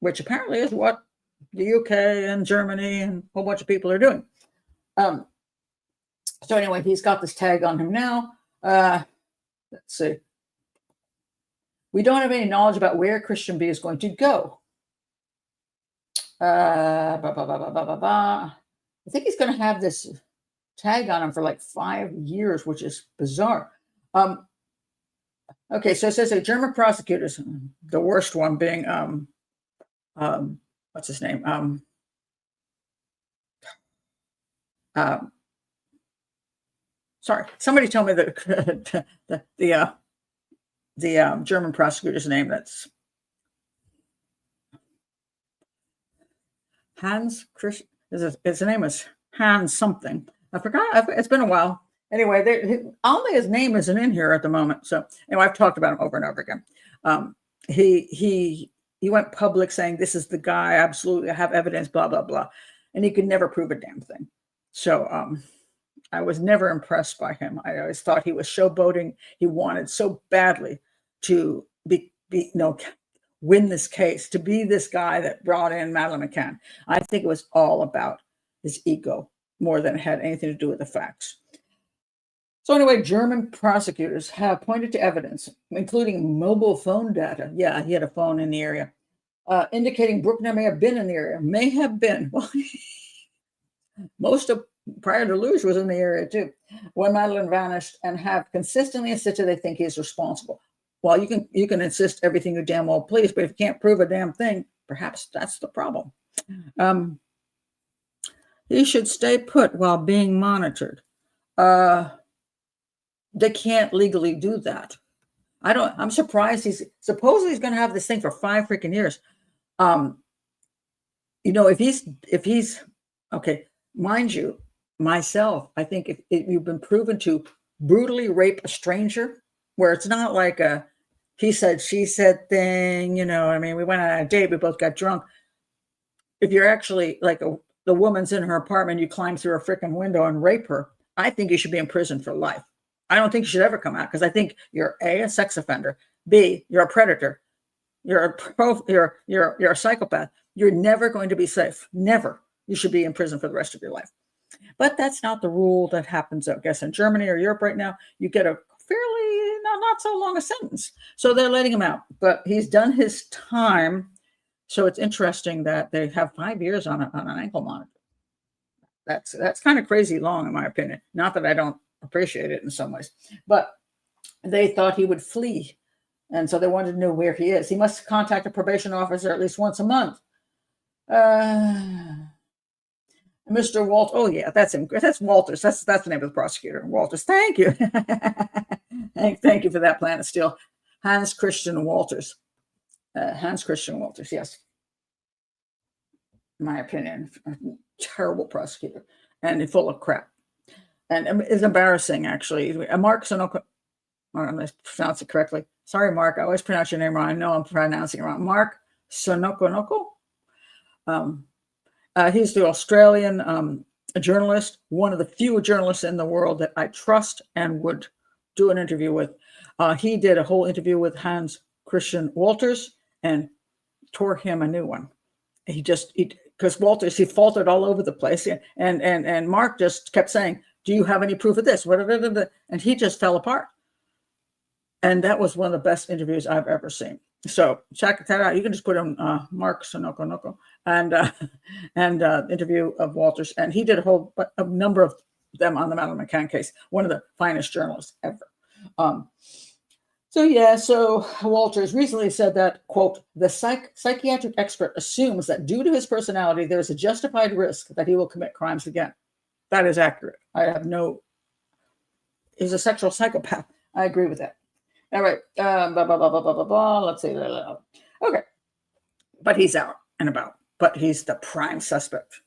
S1: which apparently is what the UK and Germany and a whole bunch of people are doing. So anyway, he's got this tag on him now. Let's see. We don't have any knowledge about where Christian B is going to go. I think he's going to have this tag on him for like 5 years, which is bizarre. Okay, so it says German prosecutors, the worst one being, what's his name? Sorry, somebody tell me the German prosecutor's name. That's Hans Christian. His name is Hans something. I forgot. It's been a while. Anyway, only his name isn't in here at the moment. So anyway, I've talked about him over and over again. He went public saying this is the guy. Absolutely, I have evidence. Blah blah blah, and he could never prove a damn thing. So I was never impressed by him. I always thought he was showboating. He wanted so badly to win this case, to be this guy that brought in Madeleine McCann. I think it was all about his ego more than it had anything to do with the facts. So anyway, German prosecutors have pointed to evidence, including mobile phone data. Yeah, he had a phone in the area, indicating Brueckner may have been in the area. May have been. Well, most of prior to Luge was in the area too, when Madeleine vanished, and have consistently insisted they think he is responsible. Well, you can insist everything you damn well please, but if you can't prove a damn thing, perhaps that's the problem. He should stay put while being monitored. They can't legally do that. I'm surprised he's going to have this thing for 5 freaking years. If he's okay, mind you, myself, I think if you've been proven to brutally rape a stranger, where it's not like a he said, she said thing, I mean, we went on a date, we both got drunk. If you're actually like the woman's in her apartment, you climb through a freaking window and rape her, I think you should be in prison for life. I don't think you should ever come out, because I think you're a sex offender, B, you're a predator, you're a psychopath. You're never going to be safe. Never. You should be in prison for the rest of your life. But that's not the rule that happens, I guess, in Germany or Europe right now. You get a fairly not so long a sentence, so they're letting him out. But he's done his time, so it's interesting that they have 5 years on an ankle monitor. That's kind of crazy long, in my opinion. Not that I don't appreciate it in some ways, but they thought he would flee, and so they wanted to know where he is. He must contact a probation officer at least once a month. Mr. Walt, oh yeah, that's him. That's Walters. That's the name of the prosecutor, Walters. Thank you. Thank you for that, Planet Steel. Hans Christian Walters. Hans Christian Walters, yes. In my opinion, a terrible prosecutor and full of crap. And it's embarrassing, actually. Mark Sonoko, I'm going to pronounce it correctly. Sorry, Mark. I always pronounce your name wrong. I know I'm pronouncing it wrong. Mark Sonoko. He's the Australian journalist, one of the few journalists in the world that I trust and would do an interview with. He did a whole interview with Hans Christian Walters and tore him a new one. Because Walters, he faltered all over the place. And Mark just kept saying, do you have any proof of this? And he just fell apart. And that was one of the best interviews I've ever seen. So check that out. You can just put in Mark Sonoko and interview of Walters. And he did a number of them on the Madeleine McCann case. One of the finest journalists ever. So Walters recently said that, quote, the psychiatric expert assumes that due to his personality, there is a justified risk that he will commit crimes again. That is accurate. He's a sexual psychopath. I agree with that. All right. Let's see. Okay. But he's out and about. But he's the prime suspect.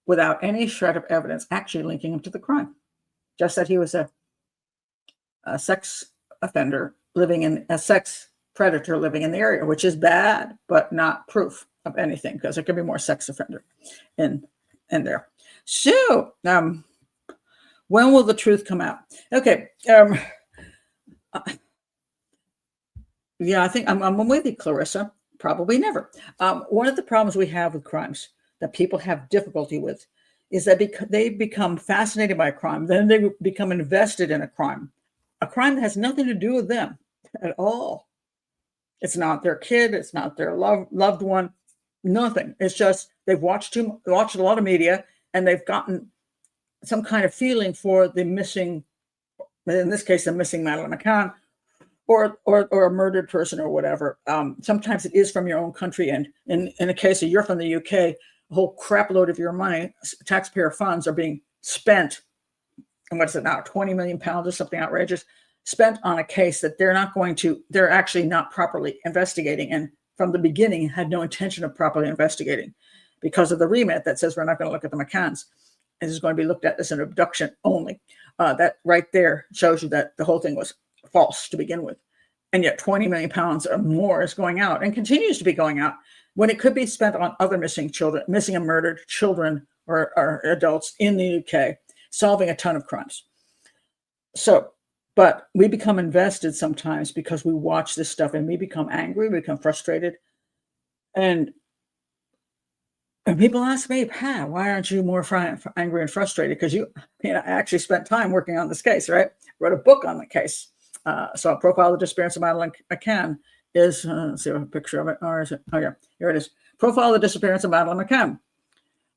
S1: without any shred of evidence actually linking him to the crime. Just that he was a sex offender living in a sex predator living in the area, which is bad, but not proof of anything, because there could be more sex offender in there. So, when will the truth come out? Okay. Yeah, I think I'm with you, Clarissa. Probably never. One of the problems we have with crimes that people have difficulty with is that they become fascinated by a crime, then they become invested in a crime that has nothing to do with them at all. It's not their kid. It's not their loved one. Nothing. It's just they've watched a lot of media, and they've gotten some kind of feeling for the missing, in this case, the missing Madeleine McCann, or a murdered person or whatever. Sometimes it is from your own country, and in a case of you're from the UK, a whole crap load of your money, taxpayer funds, are being spent. And what's it now, 20 million pounds or something outrageous, spent on a case that they're actually not properly investigating, and from the beginning had no intention of properly investigating because of the remit that says we're not going to look at the McCanns. This is going to be looked at as an abduction only. That right there shows you that the whole thing was false to begin with. And yet 20 million pounds or more is going out and continues to be going out when it could be spent on other missing and murdered children or adults in the UK, solving a ton of crimes. So, but we become invested sometimes because we watch this stuff, and we become angry, we become frustrated. And people ask me, Pat, why aren't you more angry and frustrated? Because I actually spent time working on this case, right? Wrote a book on the case. So a profile of the disappearance of Madeleine McCann is, let's see a picture of it. Or is it? Oh yeah, here it is. Profile of the disappearance of Madeleine McCann.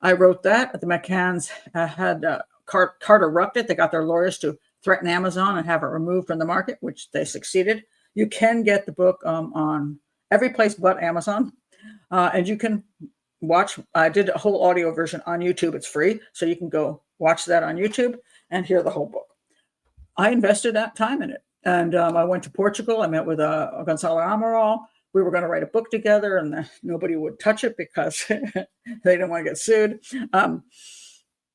S1: I wrote that. The McCanns had Carter rucked it. They got their lawyers to threaten Amazon and have it removed from the market, which they succeeded. You can get the book on every place but Amazon. And you can watch. I did a whole audio version on YouTube. It's free. So you can go watch that on YouTube and hear the whole book. I invested that time in it. And I went to Portugal. I met with Gonçalo Amaral. We were going to write a book together, and nobody would touch it because they didn't want to get sued.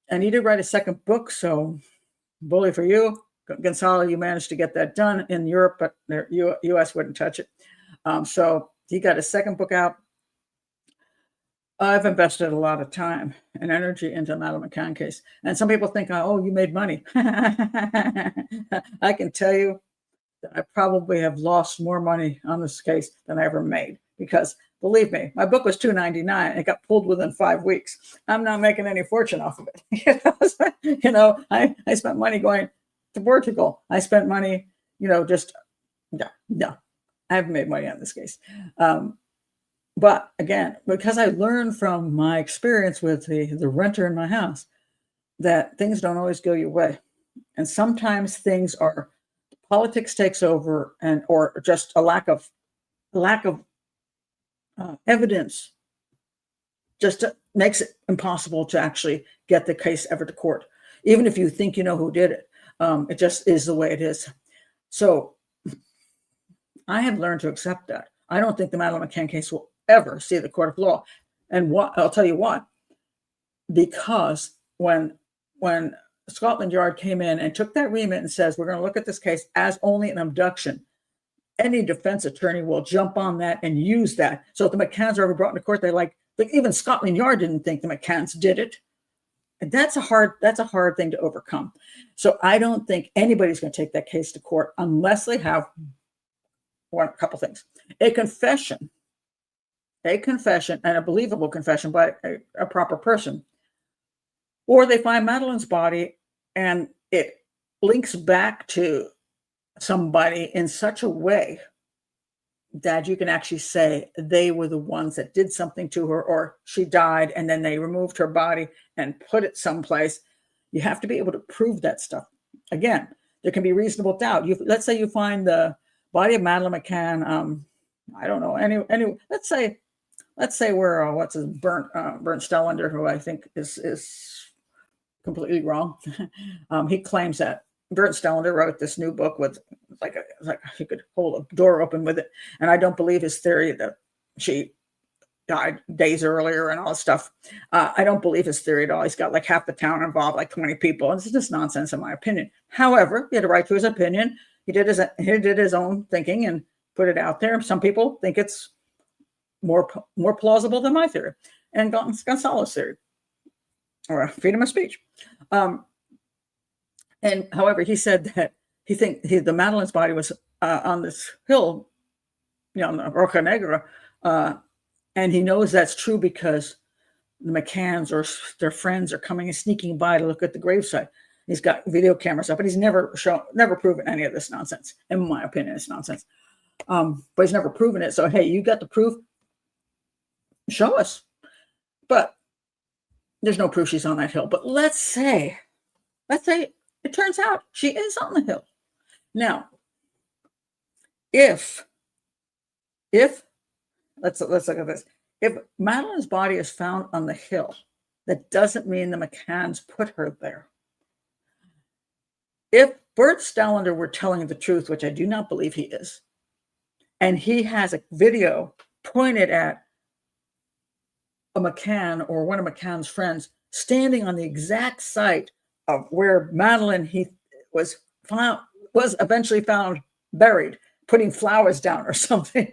S1: And he did write a second book. So bully for you, Gonçalo, you managed to get that done in Europe, but the U.S. wouldn't touch it. So he got a second book out. I've invested a lot of time and energy into the Madeleine McCann case. And some people think, oh, you made money. I can tell you that I probably have lost more money on this case than I ever made, because believe me, my book was $2.99. It got pulled within 5 weeks. I'm not making any fortune off of it. I spent money going to Portugal. I spent money, just no. I haven't made money on this case. But again, because I learned from my experience with the renter in my house that things don't always go your way. And sometimes things are, politics takes over, or just a lack of evidence just makes it impossible to actually get the case ever to court. Even if you think you know who did it, it just is the way it is. So I have learned to accept that. I don't think the Madeleine McCann case will ever see the court of law. And I'll tell you what, because when Scotland Yard came in and took that remit and says, we're going to look at this case as only an abduction, any defense attorney will jump on that and use that. So if the McCanns are ever brought into court, even Scotland Yard didn't think the McCanns did it. And that's a hard thing to overcome. So I don't think anybody's going to take that case to court unless they have a couple things: a confession and a believable confession by a proper person, or they find Madeleine's body and it links back to somebody in such a way that you can actually say they were the ones that did something to her, or she died and then they removed her body and put it someplace. You have to be able to prove that stuff. Again, there can be reasonable doubt. Let's say you find the body of Madeleine McCann. I don't know. Any. Let's say we're Bernd Stellender, who I think is completely wrong. He claims that Bernd Stellender wrote this new book with like he could hold a door open with it, and I don't believe his theory that she died days earlier and all this stuff. I don't believe his theory at all. He's got like half the town involved, like 20 people. And it's just nonsense, in my opinion. However, he had a right to his opinion. He did his own thinking and put it out there. Some people think it's more plausible than my theory and Gonzalo's theory, or freedom of speech. And however, he said that the Madeleine's body was on this hill, on the Roca Negra, and he knows that's true because the McCanns or their friends are coming and sneaking by to look at the gravesite. He's got video cameras up, but he's never proven any of this nonsense. In my opinion, it's nonsense. But he's never proven it. So, hey, you got the proof? Show us. But there's no proof she's on that hill. But let's say it turns out she is on the hill. Now, if let's look at this. If Madeleine's body is found on the hill, that doesn't mean the McCanns put her there. If Bert Stallander were telling the truth, which I do not believe he is, and he has a video pointed at a McCann or one of McCann's friends standing on the exact site of where Madeleine was eventually found buried, putting flowers down or something,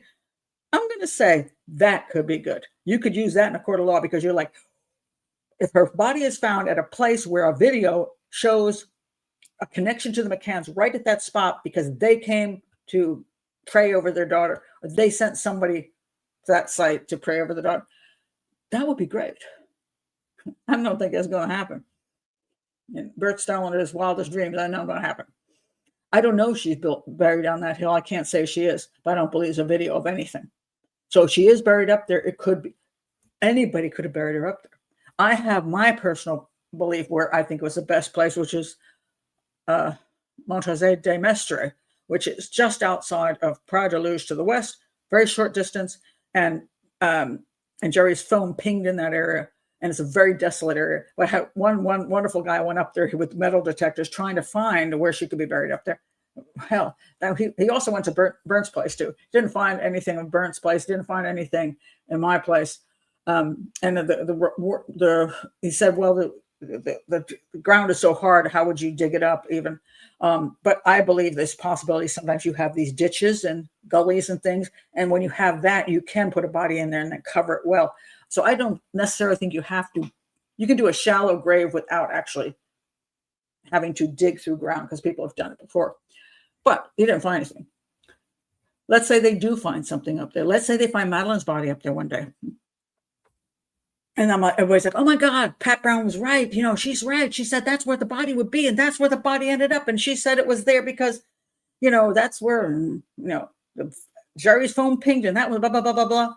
S1: I'm going to say that could be good. You could use that in a court of law because you're like, if her body is found at a place where a video shows a connection to the McCanns right at that spot because they came to pray over their daughter, or they sent somebody to that site to pray over the daughter, that would be great. I don't think that's going to happen. In Bert Stallander's wildest dreams, I know it's going to happen. I don't know if she's buried on that hill. I can't say she is, but I don't believe there's a video of anything. So if she is buried up there, it could be. Anybody could have buried her up there. I have my personal belief where I think it was the best place, which is Montrose de Mestre, which is just outside of Praia de Luz to the west, very short distance. And Jerry's phone pinged in that area. And it's a very desolate area. But one wonderful guy went up there with metal detectors trying to find where she could be buried up there. Hell, he also went to Burnt's place too. Didn't find anything in Burnt's place. Didn't find anything in my place. And he said, well, the ground is so hard. How would you dig it up even? But I believe there's possibility. Sometimes you have these ditches and gullies and things. And when you have that, you can put a body in there and then cover it well. So I don't necessarily think you have to. You can do a shallow grave without actually having to dig through ground because people have done it before. But he didn't find anything. Let's say they do find something up there. Let's say they find Madeleine's body up there one day. And everybody's like, oh my God, Pat Brown was right. She's right. She said that's where the body would be. And that's where the body ended up. And she said it was there because, that's where, Jerry's phone pinged and that was blah, blah, blah, blah, blah.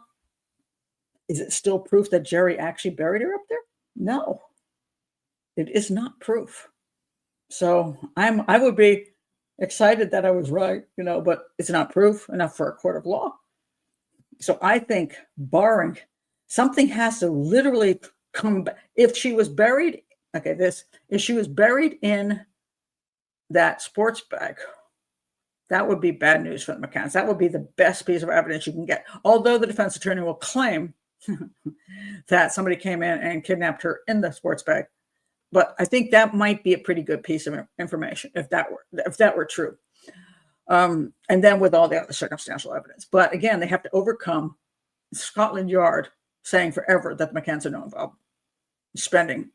S1: Is it still proof that Jerry actually buried her up there? No, it is not proof. So I would be excited that I was right, but it's not proof enough for a court of law. So I think barring something has to literally come back. If she was buried, if she was buried in that sports bag, that would be bad news for the McCanns. That would be the best piece of evidence you can get. Although the defense attorney will claim that somebody came in and kidnapped her in the sports bag. But I think that might be a pretty good piece of information if that were true. And then with all the other circumstantial evidence. But again, they have to overcome Scotland Yard saying forever that the McCanns are not involved, spending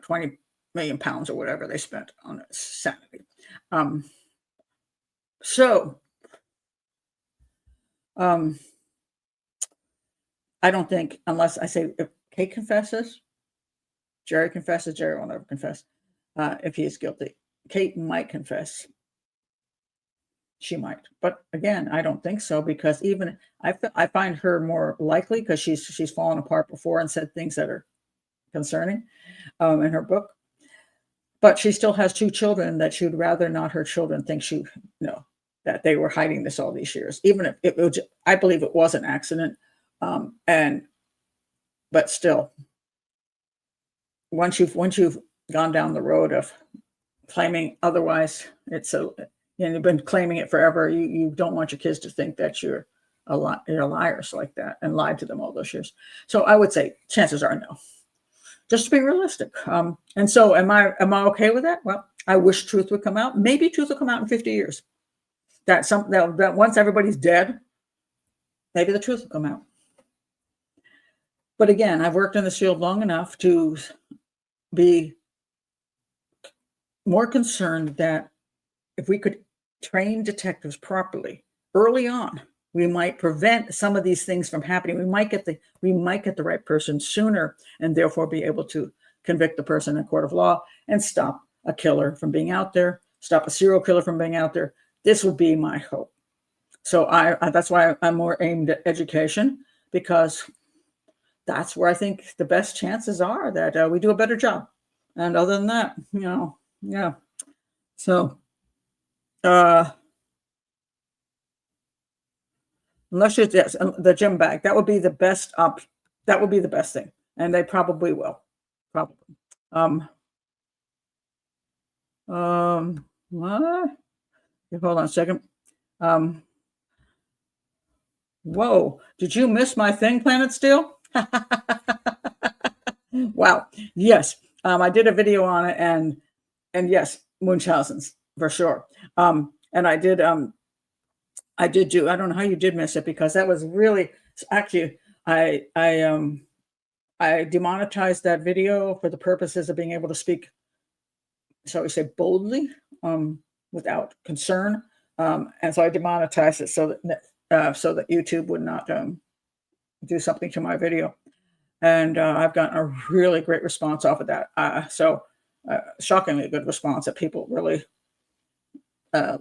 S1: 20 million pounds or whatever they spent on this sanity. I don't think, unless I say if Kate confesses, Jerry confesses, Jerry will never confess if he is guilty. Kate might confess. She might. But again, I don't think so because even I find her more likely because she's fallen apart before and said things that are concerning in her book. But she still has 2 children that she would rather not her children think that they were hiding this all these years. Even if I believe it was an accident. But still, once you've gone down the road of claiming otherwise, you've been claiming it forever. You don't want your kids to think that you're liars like that and lied to them all those years. So I would say chances are no. Just to be realistic. And so am I okay with that? Well, I wish truth would come out. Maybe truth will come out in 50 years. That once everybody's dead, maybe the truth will come out. But again, I've worked in this field long enough to be more concerned that if we could train detectives properly early on, we might prevent some of these things from happening. We might get the right person sooner, and therefore be able to convict the person in a court of law and stop a killer from being out there, stop a serial killer from being out there. This would be my hope. So that's why I'm more aimed at education, because that's where I think the best chances are that we do a better job. And other than that, yeah. So, unless it's the gym bag, that would be the best that would be the best thing, and they probably will. Probably. What? Hold on a second. Whoa! Did you miss my thing, Planet Steel? Wow. Yes. I did a video on it, and yes, Munchausen's for sure. And I did do, I don't know how you did miss it, because that was really, actually, I demonetized that video for the purposes of being able to speak, shall we say, boldly, without concern. And so I demonetized it so that YouTube would not do something to my video. And I've gotten a really great response off of that. Shockingly good response, that people really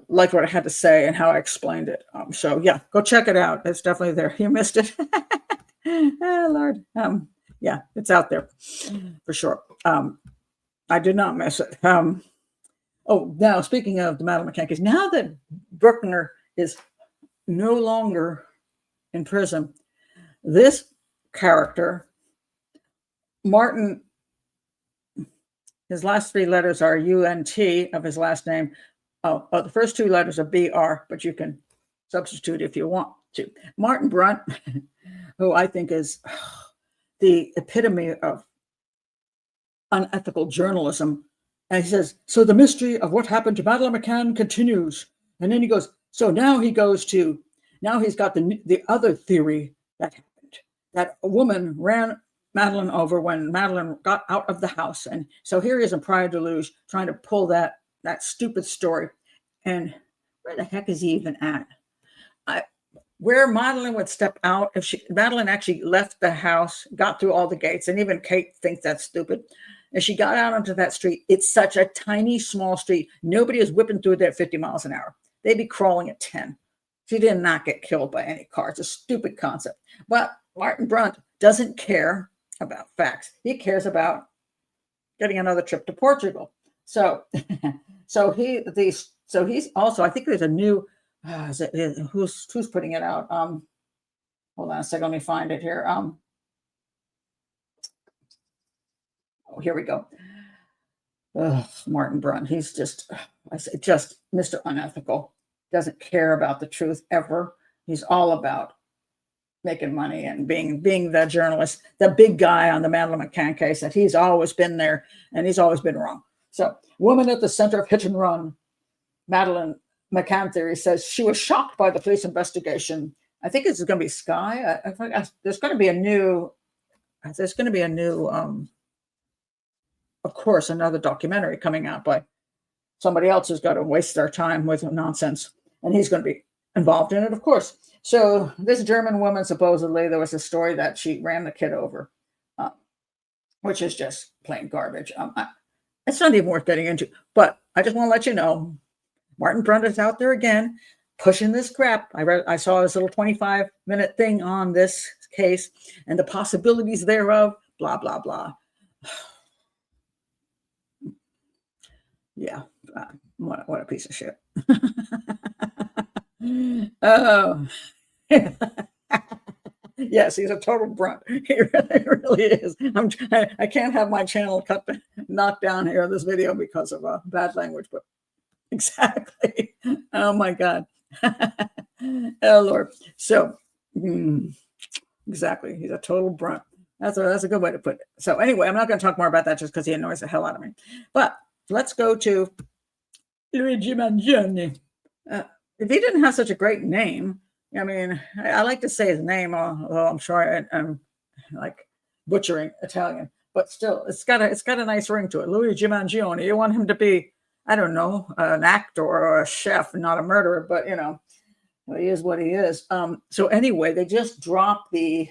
S1: liked what I had to say and how I explained it. So yeah, go check it out. It's definitely there. You missed it. Oh, Lord. Yeah, it's out there for sure. I did not miss it. Oh, now speaking of the Madeleine McCann case, now that Brueckner is no longer in prison, this character, Martin, his last three letters are UNT of his last name. Oh, the first two letters are BR, but you can substitute if you want to. Martin Brunt, who I think is the epitome of unethical journalism. And he says, so the mystery of what happened to Madeleine McCann continues. And then he goes, so now he's got the other theory that happened, that a woman ran Madeleine over when Madeleine got out of the house. And so here he is in Praia de Luz trying to pull that stupid story. And where the heck is he even at? Where Madeleine would step out, if Madeleine actually left the house, got through all the gates, and even Kate thinks that's stupid. And she got out onto that street. It's such a tiny, small street. Nobody is whipping through there at 50 miles an hour. They'd be crawling at 10. She did not get killed by any car. It's a stupid concept. But Martin Brunt doesn't care about facts. He cares about getting another trip to Portugal. So he's also, I think there's a new, who's putting it out? Hold on a second, let me find it here. Here we go. Martin Brunt, he's just Mr. Unethical. Doesn't care about the truth ever. He's all about making money and being the journalist, the big guy on the Madeleine McCann case, that he's always been there and he's always been wrong. So, woman at the center of hit and run, Madeleine McCann theory says she was shocked by the police investigation. I think it's going to be Sky. There's going to be a new, of course, another documentary coming out by somebody else who's got to waste their time with nonsense. And he's going to be involved in it, of course. So this German woman, supposedly, there was a story that she ran the kid over, which is just plain garbage. It's not even worth getting into. But I just want to let you know, Martin Brunt is out there again, pushing this crap. I saw this little 25-minute thing on this case and the possibilities thereof, blah, blah, blah. Yeah, what a piece of shit. Oh, yes, he's a total brunt. He really is. I can't have my channel knocked down here in this video because of bad language, but exactly. Oh my God. Oh Lord. So Exactly. He's a total brunt. That's a good way to put it. So anyway, I'm not going to talk more about that just because he annoys the hell out of me. But let's go to Luigi Mangione. If he didn't have such a great name, I mean, I like to say his name, although I'm sure I'm like butchering Italian, but still, it's got a nice ring to it. Luigi Mangione. You want him to be, I don't know, an actor or a chef, not a murderer, but he is what he is. So anyway, they just dropped the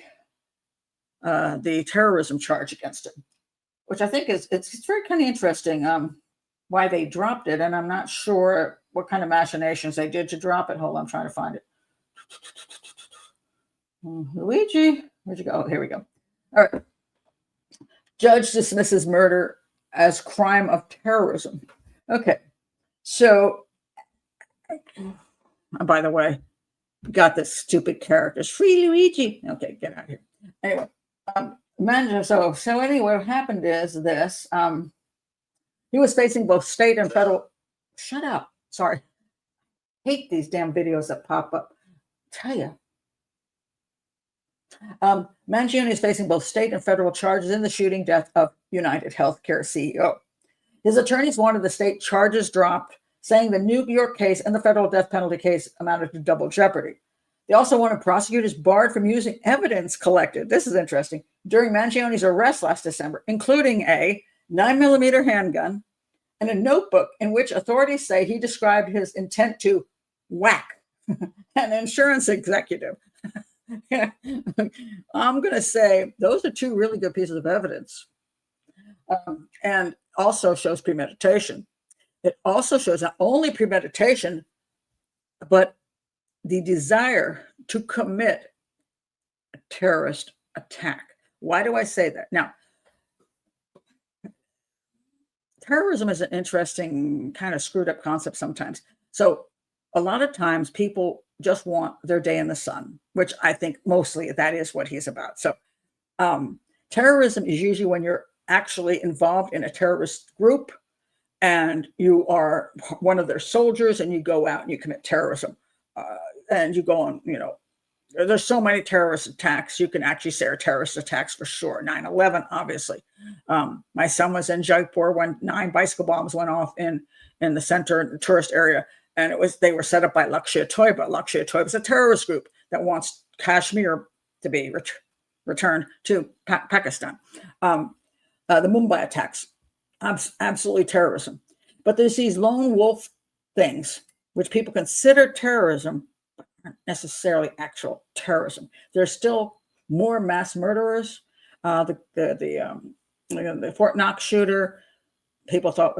S1: terrorism charge against him, which I think it's very kind of interesting. Why they dropped it, and I'm not sure what kind of machinations they did to drop it. Hold on, I'm trying to find it. Luigi, where'd you go? Oh, here we go. All right. Judge dismisses murder as crime of terrorism. Okay, so by the way, got this stupid character, free Luigi. Okay, get out of here. Anyway, so anyway, what happened is this. He was facing both state and federal. Shut up. Sorry. Hate these damn videos that pop up. Tell you. Mangione is facing both state and federal charges in the shooting death of United Healthcare CEO. His attorneys wanted the state charges dropped, saying the New York case and the federal death penalty case amounted to double jeopardy. They also wanted prosecutors barred from using evidence collected. This is interesting. During Mangione's arrest last December, including a 9mm handgun and a notebook in which authorities say he described his intent to whack an insurance executive. I'm going to say those are two really good pieces of evidence, and also shows premeditation. It also shows not only premeditation, but the desire to commit a terrorist attack. Why do I say that? Now, terrorism is an interesting kind of screwed up concept sometimes. So a lot of times people just want their day in the sun, which I think mostly that is what he's about. So terrorism is usually when you're actually involved in a terrorist group and you are one of their soldiers and you go out and you commit terrorism. And you go on, there's so many terrorist attacks. You can actually say are terrorist attacks for sure. 9/11, obviously. My son was in Jaipur when 9 bicycle bombs went off in the center, in the tourist area. And they were set up by Lashkar-e-Toiba. Lashkar-e-Toiba is a terrorist group that wants Kashmir to be returned to Pakistan. The Mumbai attacks, absolutely terrorism. But there's these lone wolf things, which people consider terrorism, but aren't necessarily actual terrorism. There's still more mass murderers. The Fort Knox shooter, people thought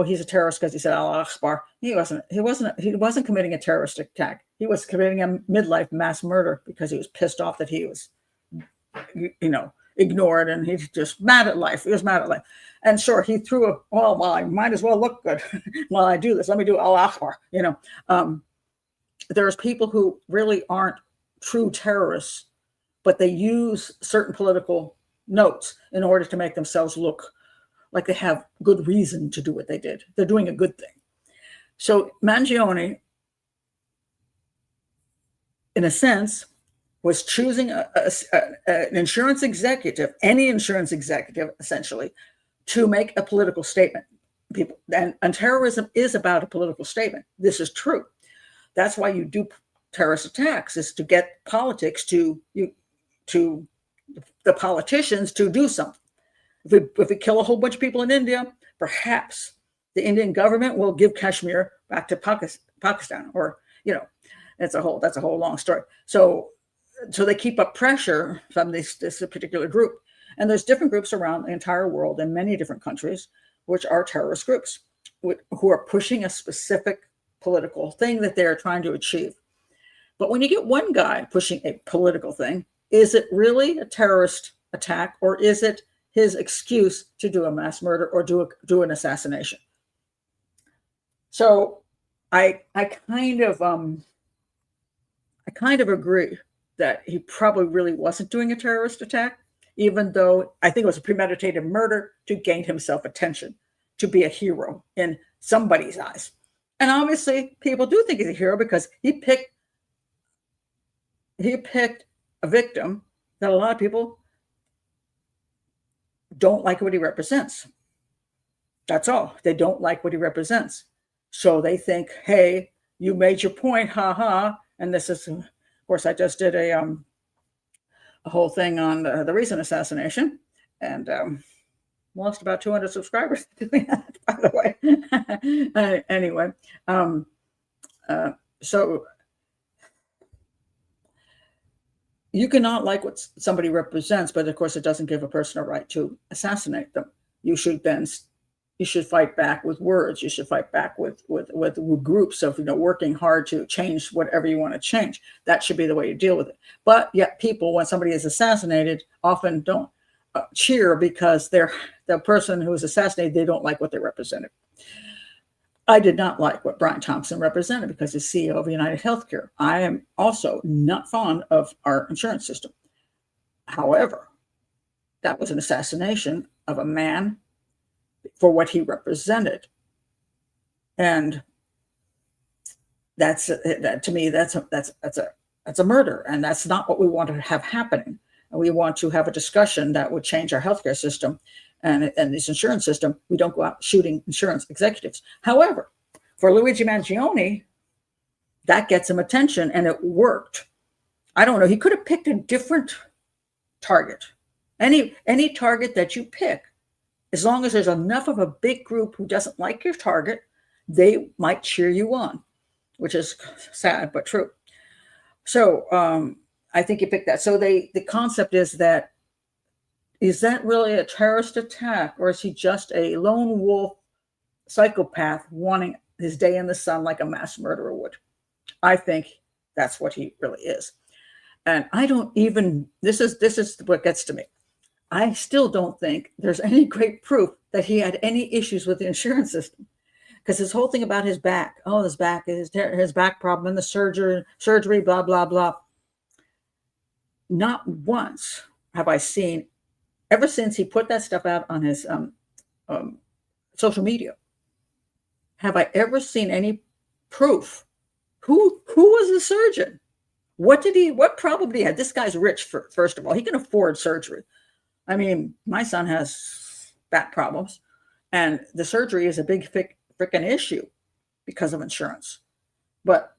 S1: he's a terrorist because he said Allah Akbar. He wasn't committing a terrorist attack. He was committing a midlife mass murder because he was pissed off that he was, ignored, and he's just mad at life. He was mad at life. And sure, he threw I might as well look good while I do this. Let me do Allah Akbar. There's people who really aren't true terrorists, but they use certain political notes in order to make themselves look like they have good reason to do what they did. They're doing a good thing. So Mangione, in a sense, was choosing an insurance executive, any insurance executive, essentially, to make a political statement. And terrorism is about a political statement. This is true. That's why you do terrorist attacks, is to get politics to the politicians to do something. If we kill a whole bunch of people in India, perhaps the Indian government will give Kashmir back to Pakistan, or that's a whole long story. So they keep up pressure from this particular group, and there's different groups around the entire world in many different countries, which are terrorist groups who are pushing a specific political thing that they're trying to achieve. But when you get one guy pushing a political thing, is it really a terrorist attack, or is it his excuse to do a mass murder or do an assassination? So I kind of agree that he probably really wasn't doing a terrorist attack, even though I think it was a premeditated murder to gain himself attention, to be a hero in somebody's eyes. And obviously people do think he's a hero because he picked a victim that a lot of people don't like what he represents. That's all. They don't like what he represents. So they think, hey, you made your point, ha. And this is, of course, I just did a whole thing on the recent assassination, and lost about 200 subscribers doing that, by the way. Anyway, so you cannot like what somebody represents, but of course it doesn't give a person a right to assassinate them. You should fight back with words. You should fight back with groups of, working hard to change whatever you want to change. That should be the way you deal with it. But yet people, when somebody is assassinated, often don't cheer because they're the person who was assassinated, they don't like what they represented. I did not like what Brian Thompson represented because he's CEO of United Healthcare. I am also not fond of our insurance system. However, that was an assassination of a man for what he represented. And to me, that's a murder. And that's not what we want to have happening. And we want to have a discussion that would change our healthcare system and this insurance system. We don't go out shooting insurance executives. However, for Luigi Mangione, that gets him attention, and it worked. I don't know. He could have picked a different target. Any target that you pick, as long as there's enough of a big group who doesn't like your target, they might cheer you on, which is sad but true. So I think you picked that. So the concept is that really a terrorist attack, or is he just a lone wolf psychopath wanting his day in the sun like a mass murderer would? I think that's what he really is. And I don't even, this is what gets to me. I still don't think there's any great proof that he had any issues with the insurance system, because his whole thing about his back, his back problem and the surgery, blah, blah, blah. Not once have I seen, ever since he put that stuff out on his social media, have I ever seen any proof? Who was the surgeon? What problem did he have? This guy's rich, first of all. He can afford surgery. I mean, my son has back problems, and the surgery is a big freaking issue because of insurance. But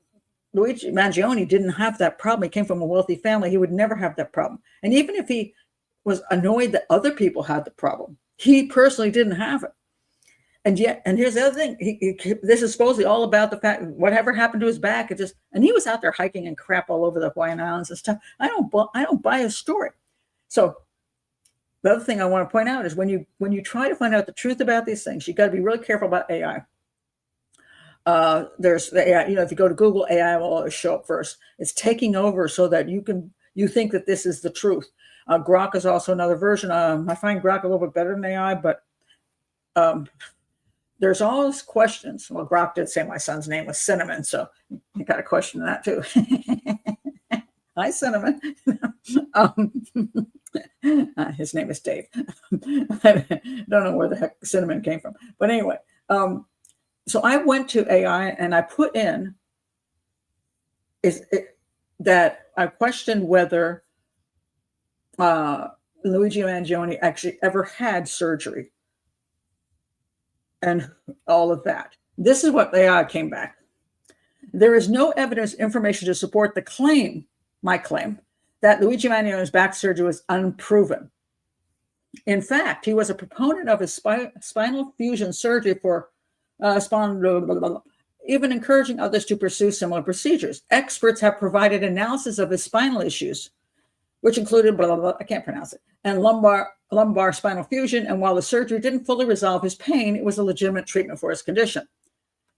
S1: Luigi Mangione didn't have that problem. He came from a wealthy family. He would never have that problem. And even if he was annoyed that other people had the problem, he personally didn't have it. And here's the other thing. This is supposedly all about the fact whatever happened to his back. And he was out there hiking and crap all over the Hawaiian Islands and stuff. I don't buy his story. So the other thing I want to point out is when you try to find out the truth about these things, you got to be really careful about AI. There's the AI, if you go to Google, AI will always show up first. It's taking over so that you think that this is the truth. Grok is also another version. I find Grok a little bit better than AI, but there's always questions. Well, Grok did say my son's name was Cinnamon, so you got to question that too. Hi, Cinnamon. His name is Dave. I don't know where the heck Cinnamon came from. But anyway, so I went to AI and I put in that I questioned whether Luigi Mangione actually ever had surgery and all of that. This is what AI came back. There is no evidence, information to support my claim, that Luigi Mangione back surgery was unproven. In fact, he was a proponent of his spinal fusion surgery for even encouraging others to pursue similar procedures. Experts have provided analysis of his spinal issues, which included I can't pronounce it, and lumbar spinal fusion. And while the surgery didn't fully resolve his pain, it was a legitimate treatment for his condition.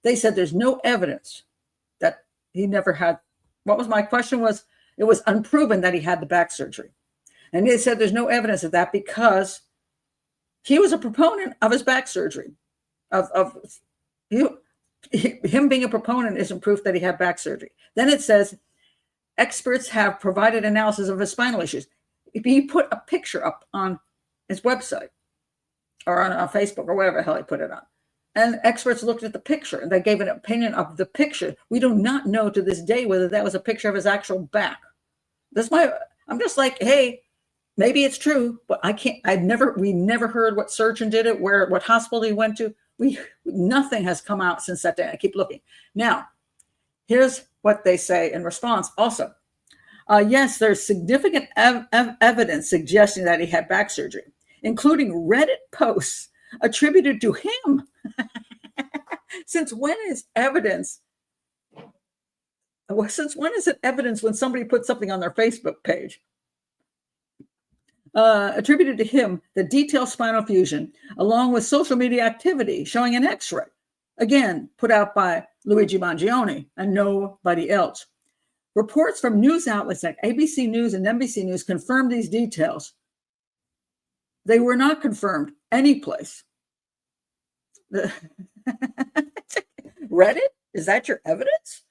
S1: They said there's no evidence that he never had. What was my question was, it was unproven that he had the back surgery. And they said there's no evidence of that because he was a proponent of his back surgery. Him being a proponent isn't proof that he had back surgery. Then it says, experts have provided analysis of his spinal issues. If he put a picture up on his website or on Facebook or whatever the hell he put it on, and experts looked at the picture and they gave an opinion of the picture. We do not know to this day whether that was a picture of his actual back. I'm just like, hey, maybe it's true, but we never heard what surgeon did it, what hospital he went to. Nothing has come out since that day. I keep looking. Now, here's what they say in response also. Yes, there's significant evidence suggesting that he had back surgery, including Reddit posts attributed to him. Since when is evidence? Since when is it evidence when somebody puts something on their Facebook page? Attributed to him the detailed spinal fusion, along with social media activity showing an X-ray, again put out by Luigi Mangione and nobody else. Reports from news outlets like ABC News and NBC News confirmed these details. They were not confirmed anyplace. Reddit? Is that your evidence?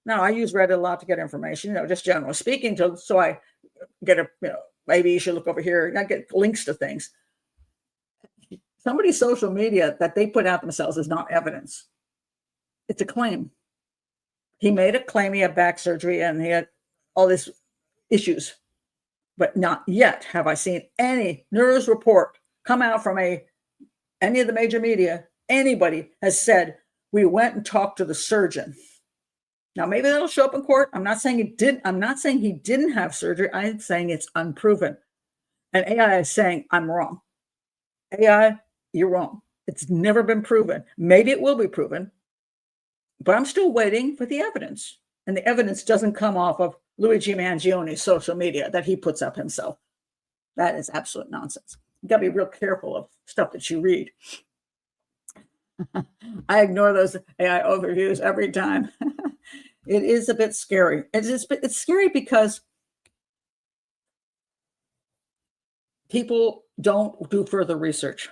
S1: No, I use Reddit a lot to get information, just generally speaking, so I get maybe you should look over here and I get links to things. Somebody's social media that they put out themselves is not evidence. It's a claim. He made a claim he had back surgery and he had all these issues, but not yet have I seen any news report come out from any of the major media. Anybody has said, we went and talked to the surgeon. Now, maybe that'll show up in court. I'm not saying he did. I'm not saying he didn't have surgery. I'm saying it's unproven. And AI is saying, I'm wrong. AI, you're wrong. It's never been proven. Maybe it will be proven, but I'm still waiting for the evidence. And the evidence doesn't come off of Luigi Mangione's social media that he puts up himself. That is absolute nonsense. You got to be real careful of stuff that you read. I ignore those AI overviews every time. It is a bit scary. It's scary because people don't do further research.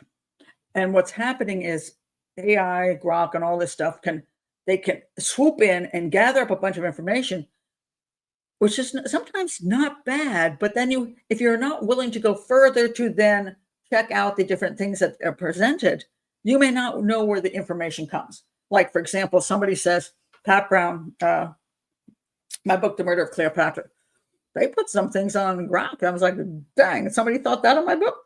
S1: And what's happening is AI, Grok, and all this stuff can swoop in and gather up a bunch of information, which is sometimes not bad. But then if you're not willing to go further to then check out the different things that are presented, you may not know where the information comes. Like, for example, somebody says, Pat Brown, my book, The Murder of Cleopatra, they put some things on Grok. I was like, dang, somebody thought that on my book?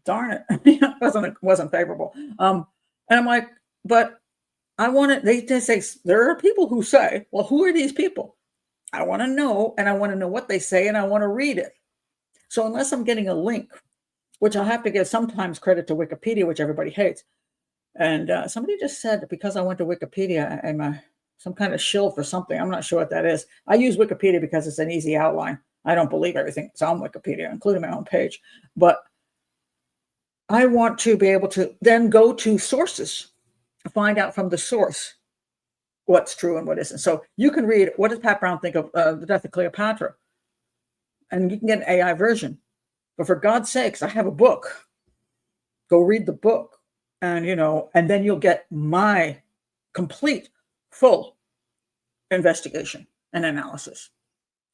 S1: Darn it. It wasn't favorable. And I'm like, but I want to, they just say, there are people who say, well, who are these people? I want to know, and I want to know what they say, and I want to read it. So unless I'm getting a link, which I'll have to give sometimes credit to Wikipedia, which everybody hates. And somebody just said that because I went to Wikipedia, I'm some kind of shill for something. I'm not sure what that is. I use Wikipedia because it's an easy outline. I don't believe everything that's on Wikipedia, including my own page. But I want to be able to then go to sources, find out from the source what's true and what isn't. So you can read, what does Pat Brown think of the death of Cleopatra? And you can get an AI version. But for God's sakes, I have a book. Go read the book. And, and then you'll get my complete, full investigation and analysis.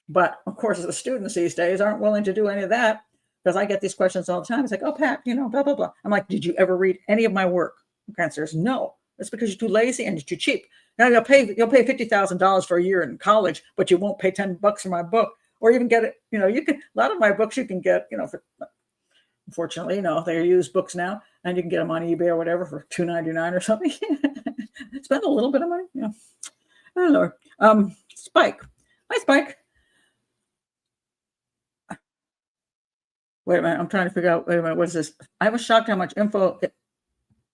S1: But of course, the students these days aren't willing to do any of that, because I get these questions all the time. It's like, oh, Pat, blah, blah, blah. I'm like, did you ever read any of my work? The answer is no. It's because you're too lazy and you're too cheap. Now you'll pay $50,000 for a year in college, but you won't pay $10 for my book. Or even get it, you can, a lot of my books you can get, for, unfortunately, they're used books now, and you can get them on eBay or whatever for $2.99 or something. Spend a little bit of money, Oh Lord. Spike. Hi, Spike. Wait a minute, I'm trying to figure out, what is this? I was shocked how much info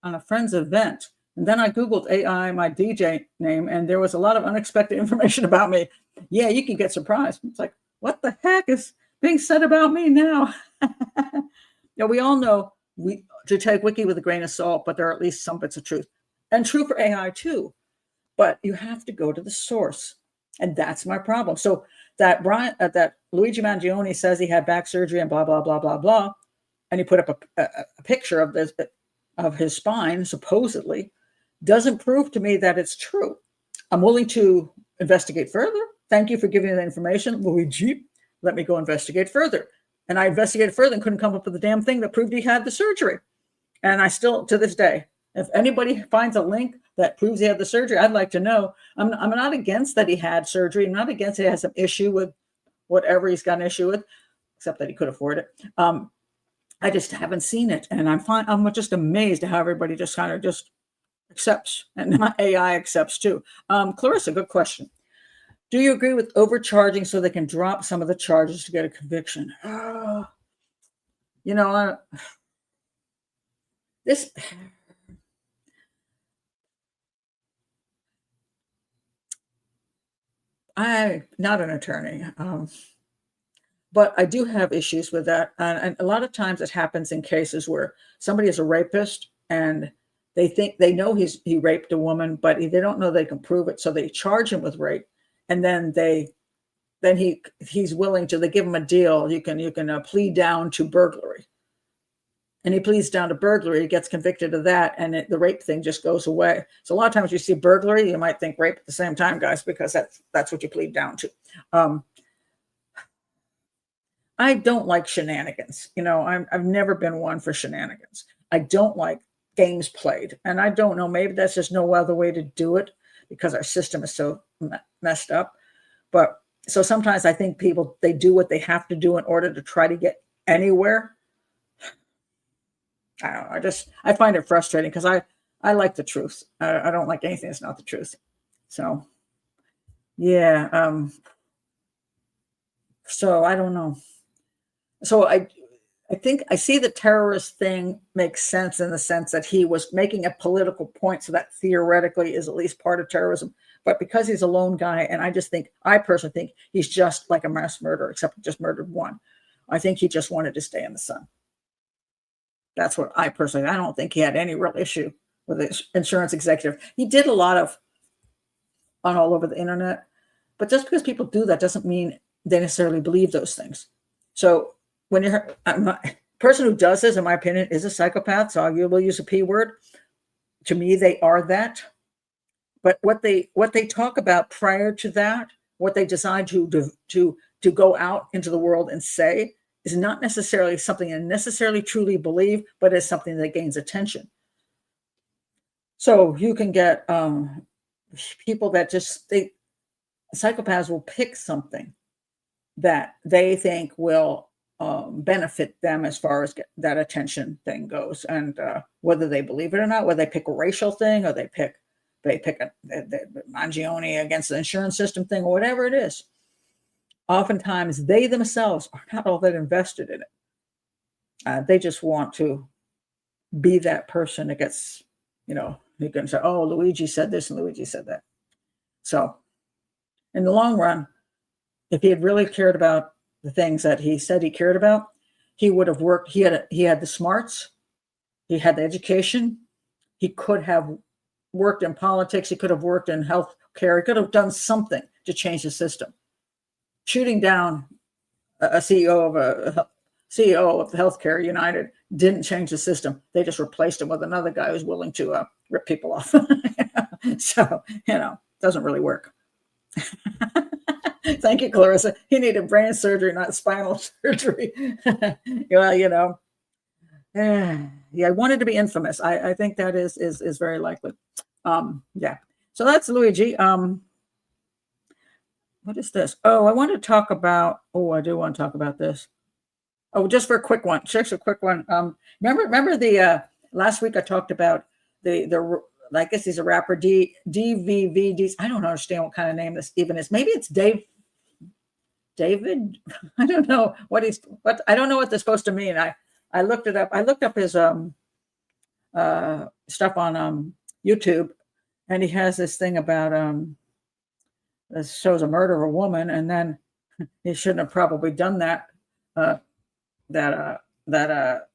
S1: on a friend's event. And then I Googled AI, my DJ name, and there was a lot of unexpected information about me. Yeah, you can get surprised. It's like, what the heck is being said about me now? We all know to take Wiki with a grain of salt, but there are at least some bits of truth. And true for AI too. But you have to go to the source. And that's my problem. So that Luigi Mangione says he had back surgery and blah, blah, blah, blah, blah. And he put up a picture of his spine, supposedly, doesn't prove to me that it's true. I'm willing to investigate further. Thank you for giving me the information, Luigi. Let me go investigate further. And I investigated further and couldn't come up with a damn thing that proved he had the surgery. And I still, to this day, if anybody finds a link that proves he had the surgery, I'd like to know. I'm not against that he had surgery. I'm not against he has some issue with whatever he's got an issue with, except that he could afford it. I just haven't seen it. And I'm just amazed at how everybody just kind of just accepts, and AI accepts too. Clarissa, good question. Do you agree with overcharging so they can drop some of the charges to get a conviction? You know, this. I'm not an attorney, but I do have issues with that. And a lot of times it happens in cases where somebody is a rapist and they know he raped a woman, but they don't know they can prove it. So they charge him with rape. And then he's willing to, they give him a deal. You can plead down to burglary. And he pleads down to burglary, he gets convicted of that, and the rape thing just goes away. So a lot of times you see burglary, you might think rape at the same time, guys, because that's what you plead down to. I don't like shenanigans. You know, I've never been one for shenanigans. I don't like games played. And I don't know, maybe that's just no other way to do it because our system is so messed up. But so sometimes I think people, they do what they have to do in order to try to get anywhere. I don't know. I find it frustrating because I like the truth. I don't like anything that's not the truth. So, yeah. So I don't know. So I think I see the terrorist thing makes sense in the sense that he was making a political point. So that theoretically is at least part of terrorism. But because he's a lone guy, and I personally think he's just like a mass murderer, except he just murdered one. I think he just wanted to stay in the sun. That's what I don't think he had any real issue with the insurance executive. He did a lot on all over the internet, but just because people do that doesn't mean they necessarily believe those things. So when a person who does this, in my opinion, is a psychopath. So I will use a P word. To me, they are that. But what they talk about prior to that, what they decide to go out into the world and say, is not necessarily something they necessarily truly believe, but is something that gains attention. So you can get people that psychopaths will pick something that they think will benefit them as far as that attention thing goes. And whether they believe it or not, whether they pick a racial thing or they pick a Mangione against the insurance system thing or whatever it is. Oftentimes, they themselves are not all that invested in it. They just want to be that person that gets, you can say, oh, Luigi said this and Luigi said that. So in the long run, if he had really cared about the things that he said he cared about, he would have worked. He had the smarts. He had the education. He could have worked in politics. He could have worked in health care. He could have done something to change the system. Shooting down a CEO of Healthcare United didn't change the system. They just replaced him with another guy who's willing to rip people off. So, doesn't really work. Thank you, Clarissa. He needed brain surgery, not spinal surgery. Well, yeah, I wanted to be infamous. I think that is very likely. Yeah. So that's Luigi. What is this? Oh, I want to talk about. Oh, I do want to talk about this. Oh, just for a quick one. Just a quick one. Remember the last week I talked about the I guess he's a rapper, D4VD. I don't understand what kind of name this even is. Maybe it's David. I don't know what I don't know what they're supposed to mean. I looked it up. I looked up his stuff on YouTube, and he has this thing about this shows a murder of a woman, and then he shouldn't have probably done that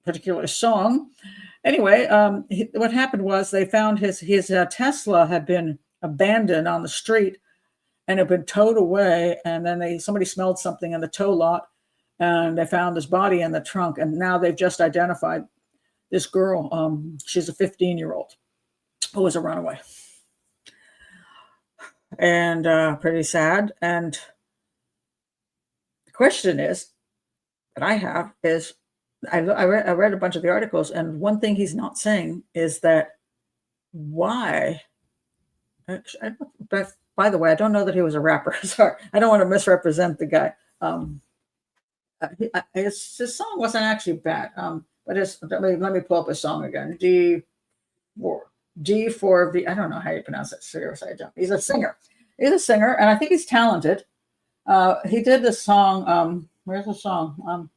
S1: particular song. Anyway, what happened was they found his Tesla had been abandoned on the street and had been towed away, and then somebody smelled something in the tow lot, and they found his body in the trunk, and now they've just identified this girl. She's a 15-year-old who was a runaway. And pretty sad. And the question is that I have is, I read a bunch of the articles, and one thing he's not saying is that why. But by the way, I don't know that he was a rapper. Sorry, I don't want to misrepresent the guy. His song wasn't actually bad. But let me pull up his song again. D4V. I don't know how you pronounce it. Seriously, I don't. He's a singer. He's a singer, and I think he's talented. He did this song. Where's the song?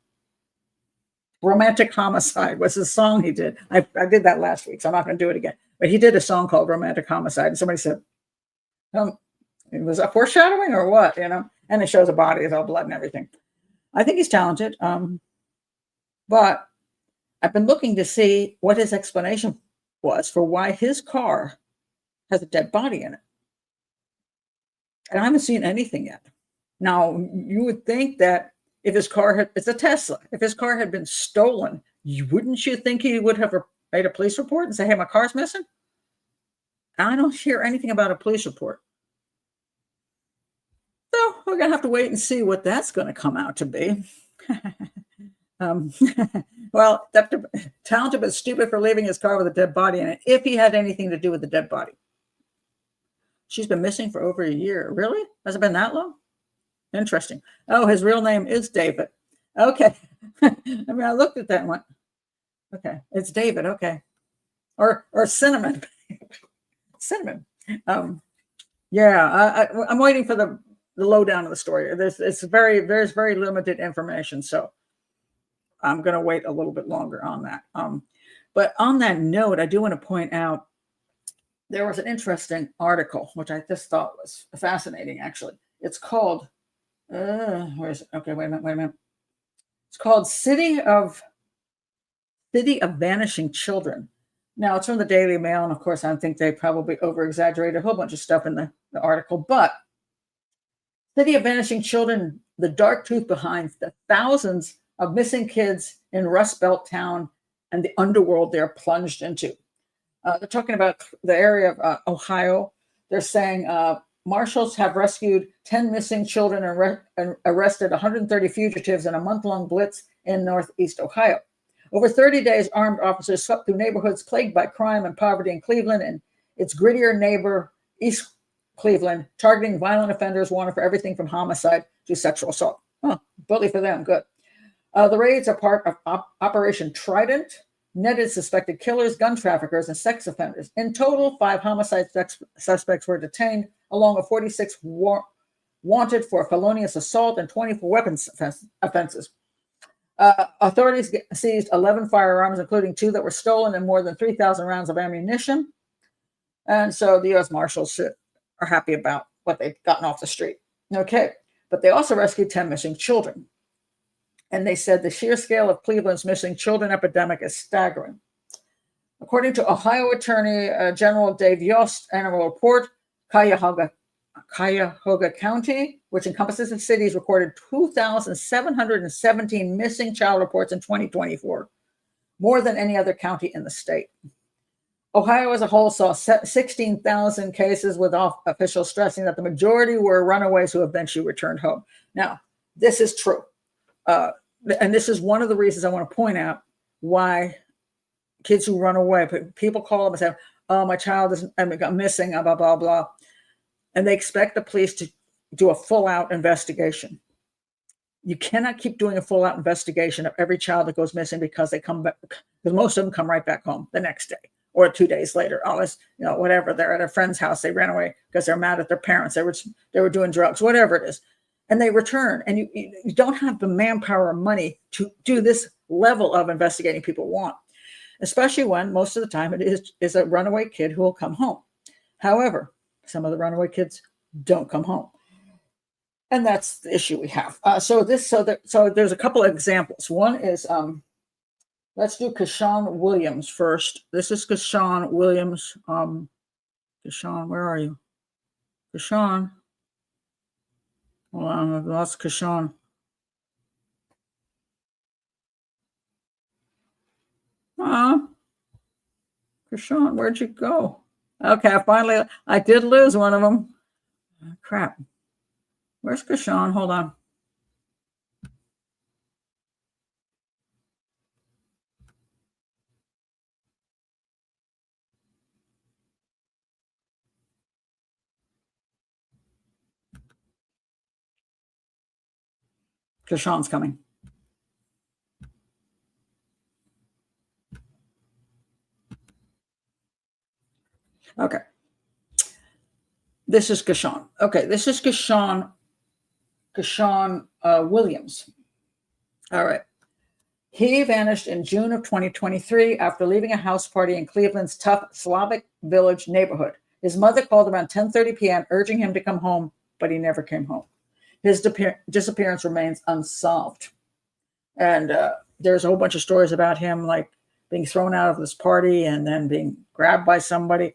S1: Romantic Homicide was the song he did. I did that last week, so I'm not going to do it again. But he did a song called Romantic Homicide, and somebody said, it was a foreshadowing or what, And it shows a body with all blood and everything. I think he's talented, but I've been looking to see what his explanation was for why his car has a dead body in it. And I haven't seen anything yet. Now, you would think that if his car it's a Tesla, if his car had been stolen, wouldn't you think he would have made a police report and say, hey, my car's missing? I don't hear anything about a police report. So we're going to have to wait and see what that's going to come out to be. Well, talented but stupid for leaving his car with a dead body in it, if he had anything to do with the dead body. She's been missing for over a year. Really? Has it been that long? Interesting. Oh, his real name is David. Okay. I looked at that one. Okay. It's David. Okay. Or Cinnamon. Cinnamon. Yeah. I'm waiting for the lowdown of the story. There's very limited information. So I'm going to wait a little bit longer on that. But on that note, I do want to point out there was an interesting article, which I just thought was fascinating, actually. It's called, where is it? Okay, wait a minute. It's called City of Vanishing Children. Now, it's from the Daily Mail, and of course, I think they probably over-exaggerated a whole bunch of stuff in the article, but City of Vanishing Children, the dark truth behind the thousands of missing kids in Rust Belt town and the underworld they're plunged into. They're talking about the area of Ohio. They're saying marshals have rescued 10 missing children and arrested 130 fugitives in a month-long blitz in Northeast Ohio. Over 30 days, armed officers swept through neighborhoods plagued by crime and poverty in Cleveland and its grittier neighbor, East Cleveland, targeting violent offenders wanted for everything from homicide to sexual assault. Oh, bully for them, good. The raids are part of Operation Trident, netted suspected killers, gun traffickers, and sex offenders. In total, 5 homicide suspects were detained, along with 46 wanted for felonious assault and 24 weapons offenses. Authorities seized 11 firearms, including 2 that were stolen, and more than 3,000 rounds of ammunition. And so the U.S. Marshals are happy about what they've gotten off the street. Okay, but they also rescued 10 missing children. And they said the sheer scale of Cleveland's missing children epidemic is staggering. According to Ohio Attorney General Dave Yost annual report, Cuyahoga County, which encompasses the cities, recorded 2,717 missing child reports in 2024, more than any other county in the state. Ohio as a whole saw 16,000 cases, with officials stressing that the majority were runaways who eventually returned home. Now, this is true. And this is one of the reasons I want to point out why kids who run away, people call them and say, oh, my child is missing, blah, blah, blah. And they expect the police to do a full-out investigation. You cannot keep doing a full-out investigation of every child that goes missing because they come back, because most of them come right back home the next day or 2 days later. Unless, whatever, they're at a friend's house, they ran away because they're mad at their parents, they were doing drugs, whatever it is. And they return, and you don't have the manpower or money to do this level of investigating people want, especially when most of the time it is a runaway kid who will come home. However, some of the runaway kids don't come home, and that's the issue we have. So there's a couple of examples. One is let's do Kashawn Williams first. This is Kashawn Williams. Kashawn, where are you? Kashawn. Hold on, I've lost Kashawn. Kashawn, where'd you go? Okay, I did lose one of them. Crap. Where's Kashawn? Hold on. Kashawn's coming. Okay. This is Kashawn. Okay, this is Kashawn Williams. All right. He vanished in June of 2023 after leaving a house party in Cleveland's tough Slavic Village neighborhood. His mother called around 10:30 p.m., urging him to come home, but he never came home. His disappearance remains unsolved. And there's a whole bunch of stories about him, like being thrown out of this party and then being grabbed by somebody.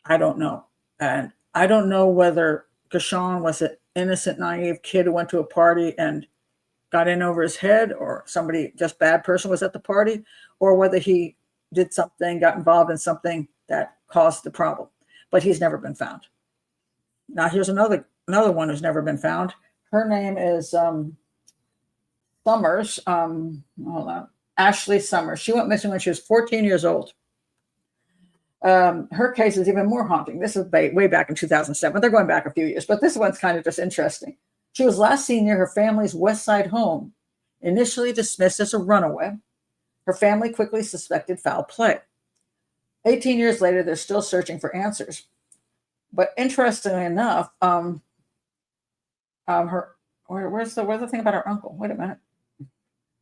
S1: I don't know. And I don't know whether Kashawn was an innocent, naive kid who went to a party and got in over his head, or somebody, just bad person was at the party, or whether he did something, got involved in something that caused the problem. But he's never been found. Now, here's another one who's never been found. Her name is Summers. Hold on. Ashley Summers. She went missing when she was 14 years old. Her case is even more haunting. This is way back in 2007. They're going back a few years, but this one's kind of just interesting. She was last seen near her family's West Side home. Initially dismissed as a runaway, her family quickly suspected foul play. 18 years later, they're still searching for answers. But interestingly enough, where's the thing about her uncle? Wait a minute.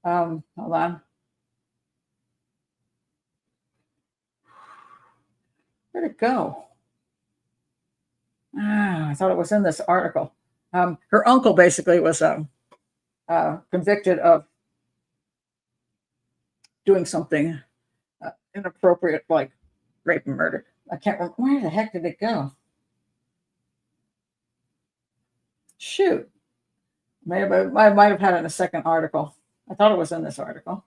S1: Hold on. Where'd it go? I thought it was in this article. Her uncle basically was convicted of doing something inappropriate, like rape and murder. I can't remember. Where the heck did it go? Shoot. I might have had it in a second article. I thought it was in this article.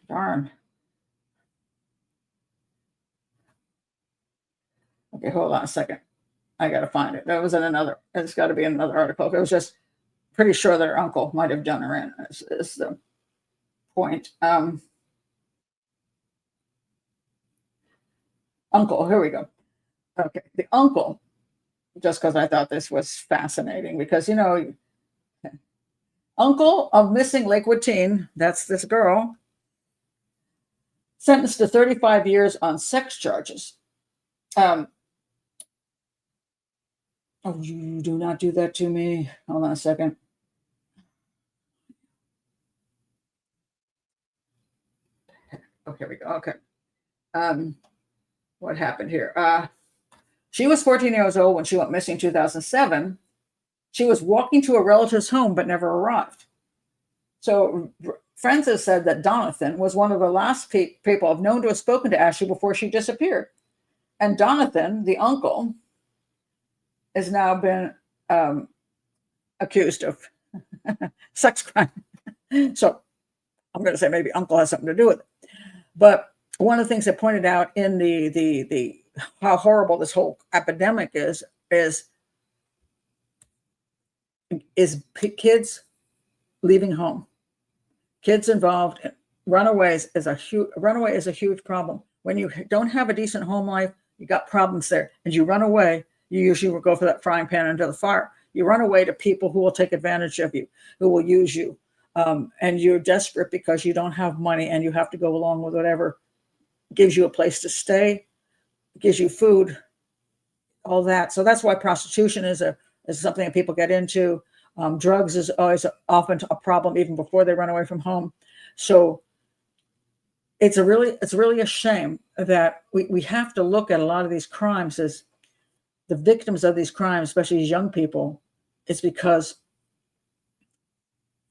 S1: Darn. Okay, hold on a second. I got to find it. That was in another. It's got to be in another article. It was just pretty sure that her uncle might have done her in. Is the point. Uncle. Here we go. Okay, the uncle. Just because I thought this was fascinating, because uncle of missing Lakewood teen. That's this girl. Sentenced to 35 years on sex charges. Oh, you do not do that to me. Hold on a second. Okay, here we go. Okay. What happened here? She was 14 years old when she went missing in 2007. She was walking to a relative's home but never arrived. So friends have said that Donathan was one of the last people known to have spoken to Ashley before she disappeared. And Donathan, the uncle, has now been accused of sex crime. So I'm going to say maybe uncle has something to do with it. But one of the things that pointed out in the how horrible this whole epidemic is kids leaving home, kids involved. Runaways is a huge problem. When you don't have a decent home life, you got problems there, and you run away. You usually will go for that frying pan into the fire. You run away to people who will take advantage of you, who will use you, and you're desperate because you don't have money, and you have to go along with whatever gives you a place to stay, gives you food, all that. So that's why prostitution is something that people get into. Drugs is always often a problem even before they run away from home. So it's really a shame that we have to look at a lot of these crimes as the victims of these crimes, especially these young people. It's because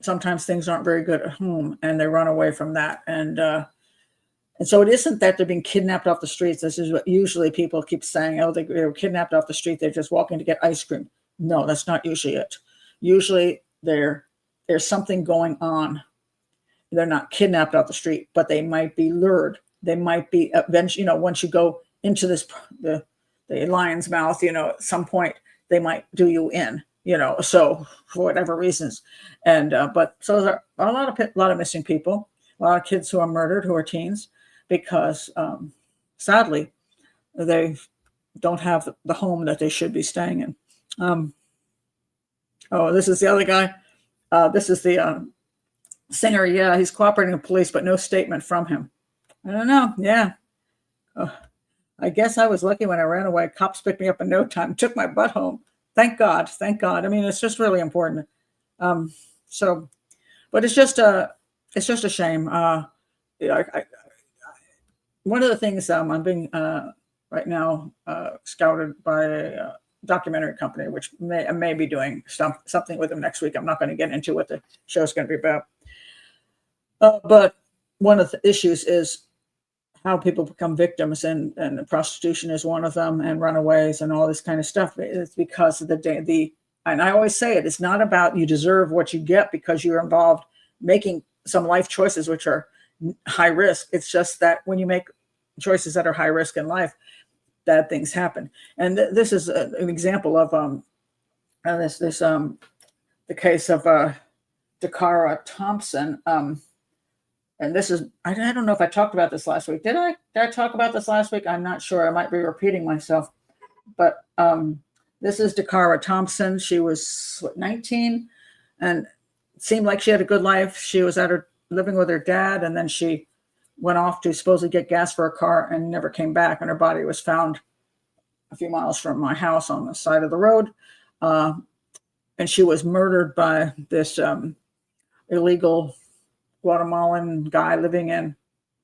S1: sometimes things aren't very good at home and they run away from that. And so it isn't that they're being kidnapped off the streets. This is what usually people keep saying. Oh, they were kidnapped off the street. They're just walking to get ice cream. No, that's not usually it. Usually there's something going on. They're not kidnapped off the street, but they might be lured. They might be eventually, once you go into the lion's mouth, at some point they might do you in, so for whatever reasons. And but so there are a lot of missing people, a lot of kids who are murdered, who are teens, because sadly they don't have the home that they should be staying in. Oh, this is the other guy. This is the singer. Yeah, he's cooperating with police, but no statement from him. I don't know. Yeah. I guess I was lucky when I ran away. Cops picked me up in no time, took my butt home. Thank God. Thank God. I mean, it's just really important. So, but it's just a shame. One of the things I'm being right now scouted by a documentary company, which I may be doing something with them next week. I'm not going to get into what the show's going to be about. But one of the issues is how people become victims, and prostitution is one of them, and runaways and all this kind of stuff. It's because of and I always say it's not about you deserve what you get because you're involved making some life choices which are high risk. It's just that when you make choices that are high risk in life, bad things happen. And this is an example of the case of Dacara Thompson. And this is, I don't know if I talked about this last week. Did I talk about this last week? I'm not sure. I might be repeating myself. But this is Dacara Thompson. She was 19 and it seemed like she had a good life. She was living with her dad, and then she went off to supposedly get gas for a car and never came back. And her body was found a few miles from my house on the side of the road. And she was murdered by this illegal Guatemalan guy living in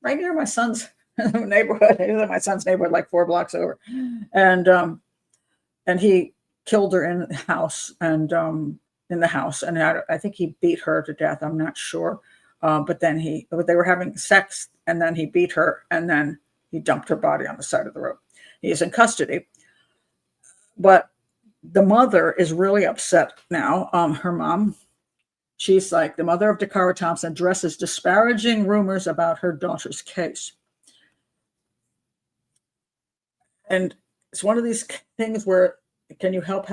S1: right near my son's neighborhood. He was in my son's neighborhood, like 4 blocks over. And he killed her in the house, and I think he beat her to death. I'm not sure. But they were having sex, and then he beat her, and then he dumped her body on the side of the road. He is in custody. But the mother is really upset now. Her mom, she's like, the mother of Dacara Thompson addresses disparaging rumors about her daughter's case. And it's one of these things where can you help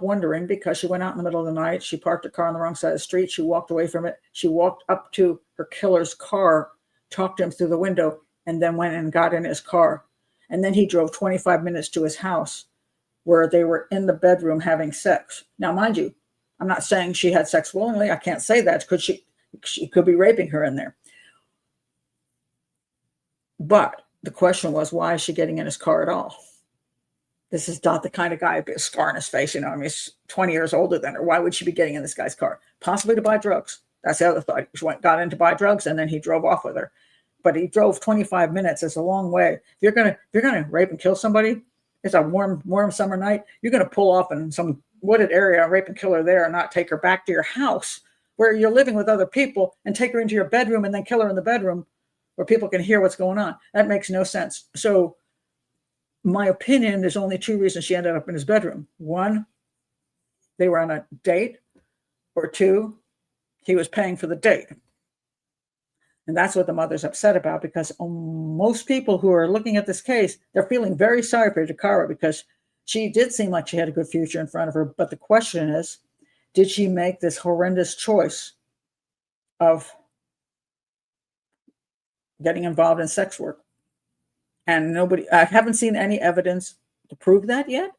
S1: wondering, because she went out in the middle of the night, she parked her car on the wrong side of the street, she walked away from it, she walked up to her killer's car, talked to him through the window, and then went and got in his car. And then he drove 25 minutes to his house where they were in the bedroom having sex. Now, mind you, I'm not saying she had sex willingly. I can't say that because she could be raping her in there. But the question was, why is she getting in his car at all? This is not the kind of guy with a scar on his face. I mean, he's 20 years older than her. Why would she be getting in this guy's car? Possibly to buy drugs. That's the other thought. She got in to buy drugs, and then he drove off with her. But he drove 25 minutes. It's a long way. If you're gonna rape and kill somebody, it's a warm summer night, you're gonna pull off in some wooded area, rape and kill her there, and not take her back to your house where you're living with other people and take her into your bedroom and then kill her in the bedroom where people can hear what's going on. That makes no sense. So my opinion, there's only 2 reasons she ended up in his bedroom. 1, they were on a date, or 2, he was paying for the date. And that's what the mother's upset about, because most people who are looking at this case, they're feeling very sorry for Dacara because she did seem like she had a good future in front of her. But the question is, did she make this horrendous choice of getting involved in sex work? And I haven't seen any evidence to prove that yet.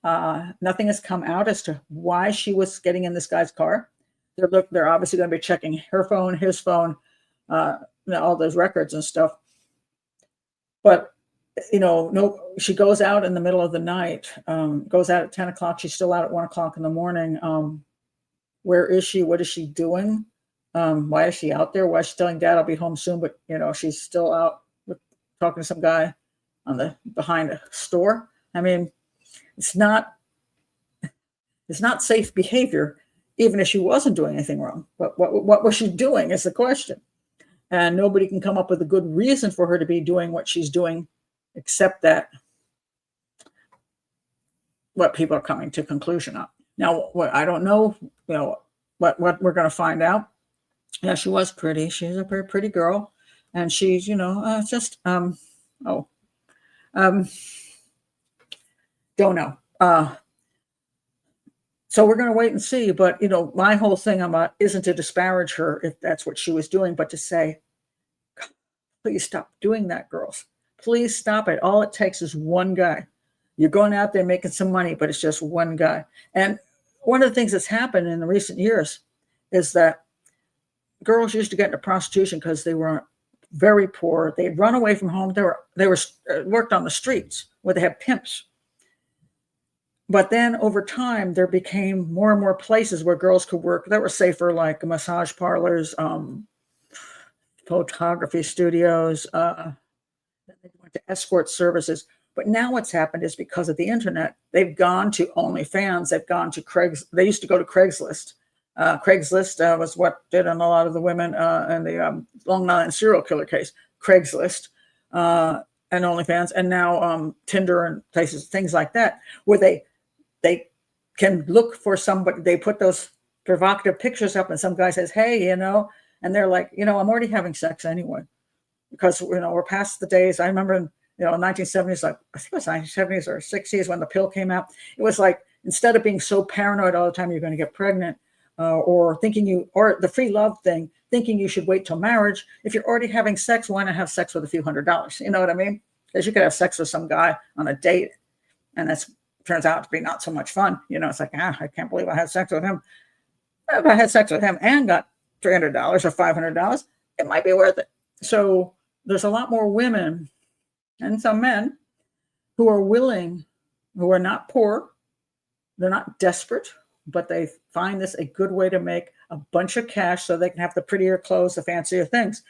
S1: Nothing has come out as to why she was getting in this guy's car. They're obviously going to be checking her phone, his phone, all those records and stuff. But, she goes out in the middle of the night, goes out at 10 o'clock. She's still out at 1 o'clock in the morning. Where is she? What is she doing? Why is she out there? Why is she telling Dad I'll be home soon? But, she's still out talking to some guy behind a store. I mean, it's not safe behavior, even if she wasn't doing anything wrong. But what was she doing is the question. And nobody can come up with a good reason for her to be doing what she's doing, except that what people are coming to conclusion on. Now, I don't know, what we're going to find out. Yeah, she was pretty. She's a very pretty girl. And she's, don't know. So we're going to wait and see. But, my whole thing isn't to disparage her if that's what she was doing, but to say, please stop doing that, girls. Please stop it. All it takes is one guy. You're going out there making some money, but it's just one guy. And one of the things that's happened in the recent years is that girls used to get into prostitution because they were very poor. They'd run away from home. They were worked on the streets where they had pimps. But then over time, there became more and more places where girls could work that were safer, like massage parlors, photography studios, they went to escort services. But now what's happened is because of the internet, they've gone to OnlyFans, they've gone to they used to go to Craigslist. Craigslist was what did on a lot of the women in the Long Island serial killer case. Craigslist and OnlyFans, and now Tinder and places, things like that, where they can look for somebody. They put those provocative pictures up, and some guy says, "Hey, and they're like, I'm already having sex anyway, because we're past the days." I remember in 1970s, like I think it was 1970s or 60s when the pill came out. It was like, instead of being so paranoid all the time you're going to get pregnant, or the free love thing, thinking you should wait till marriage. If you're already having sex, why not have sex with a few $100s? You know what I mean? Because you could have sex with some guy on a date, and that turns out to be not so much fun. It's like, I can't believe I had sex with him. If I had sex with him and got $300 or $500, it might be worth it. So there's a lot more women and some men who are willing, who are not poor, they're not desperate, but they find this a good way to make a bunch of cash so they can have the prettier clothes, the fancier things.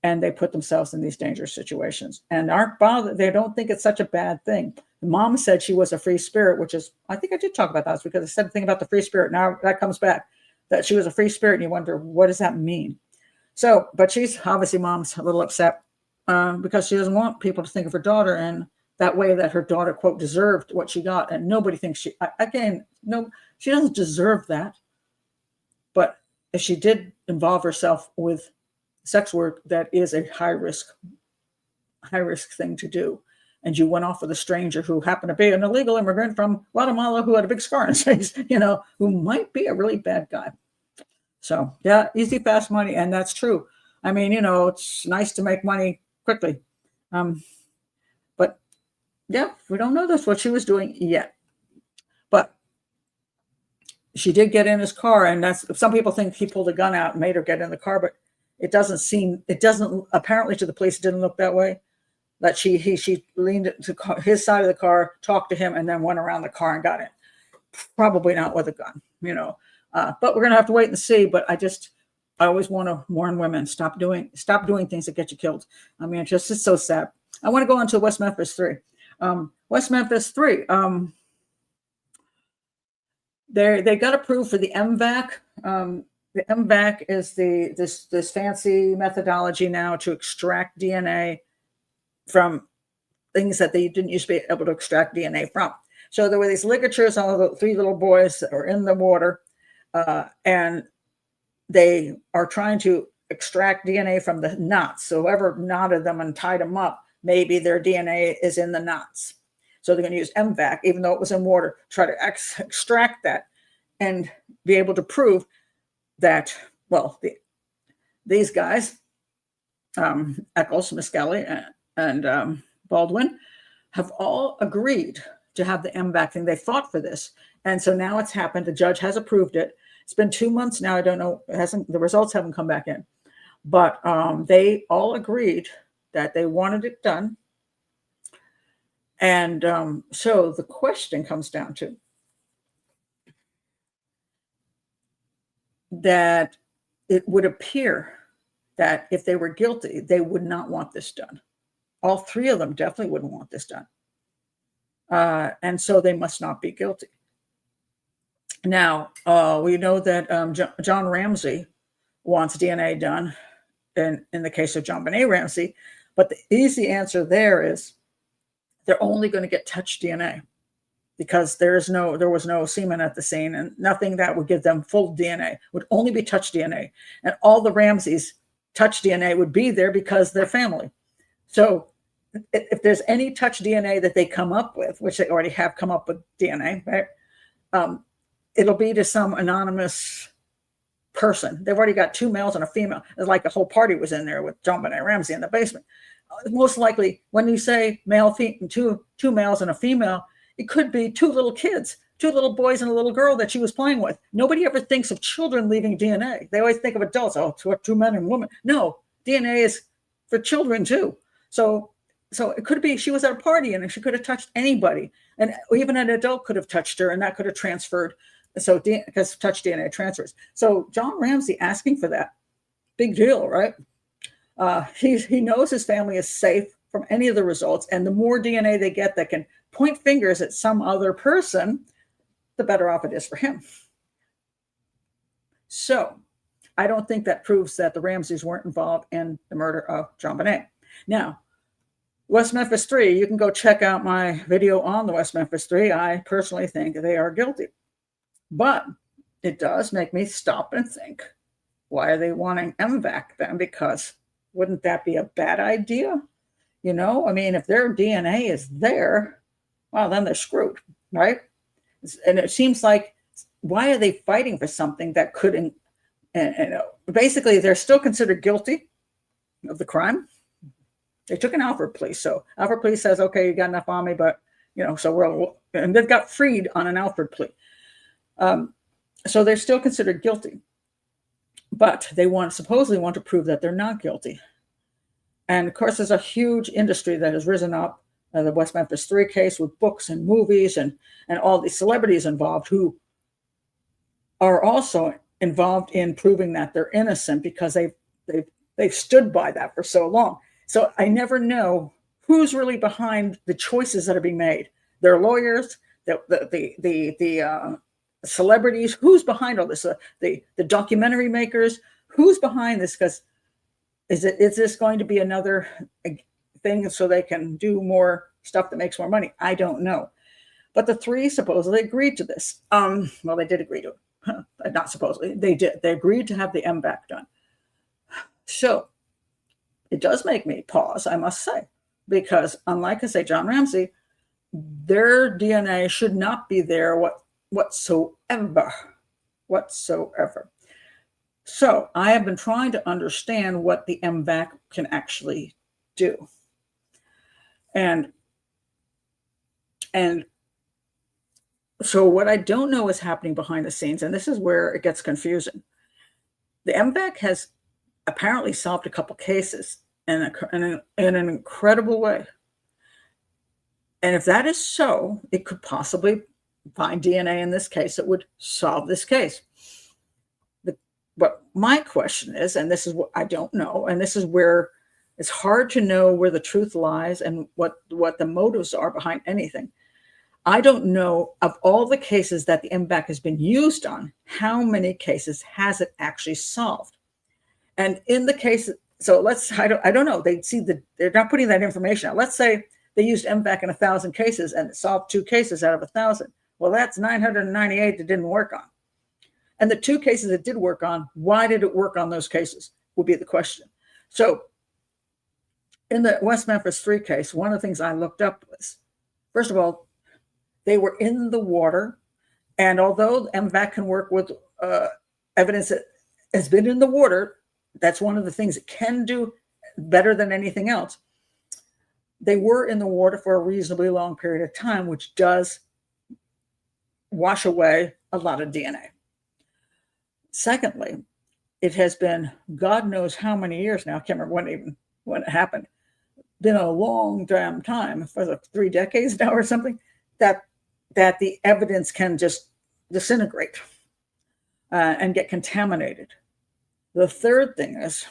S1: And they put themselves in these dangerous situations and aren't bothered. They don't think it's such a bad thing. The mom said she was a free spirit, which is, I think I did talk about that because I said the thing about the free spirit. Now that comes back, that she was a free spirit, and you wonder, what does that mean? So, but she's obviously, mom's a little upset because she doesn't want people to think of her daughter in that way, that her daughter, quote, deserved what she got. And nobody thinks she doesn't deserve that. But if she did involve herself with sex work, that is a high risk thing to do. And you went off with a stranger who happened to be an illegal immigrant from Guatemala who had a big scar on his face, who might be a really bad guy. So yeah, easy, fast money. And that's true. I mean, it's nice to make money quickly. But yeah, we don't know that's what she was doing yet. But she did get in his car, and some people think he pulled a gun out and made her get in the car, but it doesn't apparently to the police, it didn't look that way. That she leaned to his side of the car, talked to him, and then went around the car and got in. Probably not with a gun, but we're going to have to wait and see. But I always want to warn women, stop doing things that get you killed. I mean, it's so sad. I want to go on to West Memphis 3. West Memphis 3, they got approved for the MVac. The MVac is this fancy methodology now to extract DNA from things that they didn't used to be able to extract DNA from. So there were these ligatures on the 3 little boys that were in the water, and they are trying to extract DNA from the knots. So whoever knotted them and tied them up, maybe their DNA is in the knots. So they're going to use MVac, even though it was in water, try to extract that and be able to prove that, these guys, Eccles, Miskelly, and Baldwin, have all agreed to have the MVac thing. They fought for this. And so now it's happened. The judge has approved it. It's been 2 months now. I don't know. The results haven't come back in. But they all agreed that they wanted it done. And so the question comes down to that it would appear that if they were guilty, they would not want this done. All 3 of them definitely wouldn't want this done. And so they must not be guilty. Now, we know that John Ramsey wants DNA done in the case of John Benet Ramsey, but the easy answer there is they're only going to get touch DNA because there was no semen at the scene, and nothing that would give them full DNA. Would only be touch DNA. And all the Ramseys' touch DNA would be there because they're family. So if there's any touch DNA that they come up with, which they already have come up with DNA, right? It'll be to some anonymous person. They've already got 2 males and a female. It's like the whole party was in there with John Benet Ramsey in the basement. Most likely, when you say two males and a female, it could be 2 little kids two little boys and a little girl that she was playing with. Nobody ever thinks of children leaving DNA. They always think of adults. Oh, two men and women. No, DNA is for children too. So it could be she was at a party and she could have touched anybody, and even an adult could have touched her, and that could have transferred. So because touch DNA transfers. So John Ramsey asking for that, big deal, right? He knows his family is safe from any of the results, and the more DNA they get that can point fingers at some other person, the better off it is for him. So I don't think that proves that the Ramseys weren't involved in the murder of JonBenet. Now, West Memphis 3, you can go check out my video on the West Memphis 3. I personally think they are guilty. But it does make me stop and think, why are they wanting MVac then? Because wouldn't that be a bad idea? You know, I mean, if their DNA is there, well, then they're screwed, right? And it seems like, why are they fighting for something that couldn't, basically, they're still considered guilty of the crime. They took an Alford plea. So Alford plea says, okay, you got enough on me, but, you know, so and they've got freed on an Alford plea. So they're still considered guilty, but they supposedly want to prove that they're not guilty. And of course, there's a huge industry that has risen up, the West Memphis 3 case, with books and movies and all these celebrities involved who are also involved in proving that they're innocent because they've stood by that for so long. So I never know who's really behind the choices that are being made. Their lawyers, the celebrities, who's behind all this? The documentary makers, who's behind this? Because is this going to be another thing so they can do more stuff that makes more money? I don't know. But the three supposedly agreed to this. Well, they did agree to it. Not supposedly. They did. They agreed to have the MVac done. So it does make me pause, I must say, because unlike, I say, John Ramsey, their DNA should not be there whatsoever. So I have been trying to understand what the MVac can actually do. And so what I don't know is happening behind the scenes, and this is where it gets confusing. The MVac has apparently solved a couple cases in an incredible way. And if that is so, it could possibly find DNA in this case that would solve this case. But my question is, and this is what I don't know, and this is where it's hard to know where the truth lies and what the motives are behind anything. I don't know, of all the cases that the MVac has been used on, how many cases has it actually solved? And in the case, so I don't know. They're not putting that information out. Let's say they used MVac in 1,000 cases and it solved 2 cases out of 1,000. Well, that's 998 that didn't work on. And the 2 cases it did work on, why did it work on those cases would be the question. So in the West Memphis 3 case, one of the things I looked up was, first of all, they were in the water. And although MVac can work with evidence that has been in the water, that's one of the things it can do better than anything else. They were in the water for a reasonably long period of time, which does wash away a lot of DNA. Secondly, it has been God knows how many years now, I can't remember when it happened, been a long damn time, for the 3 decades now or something, that the evidence can just disintegrate and get contaminated. The third thing is,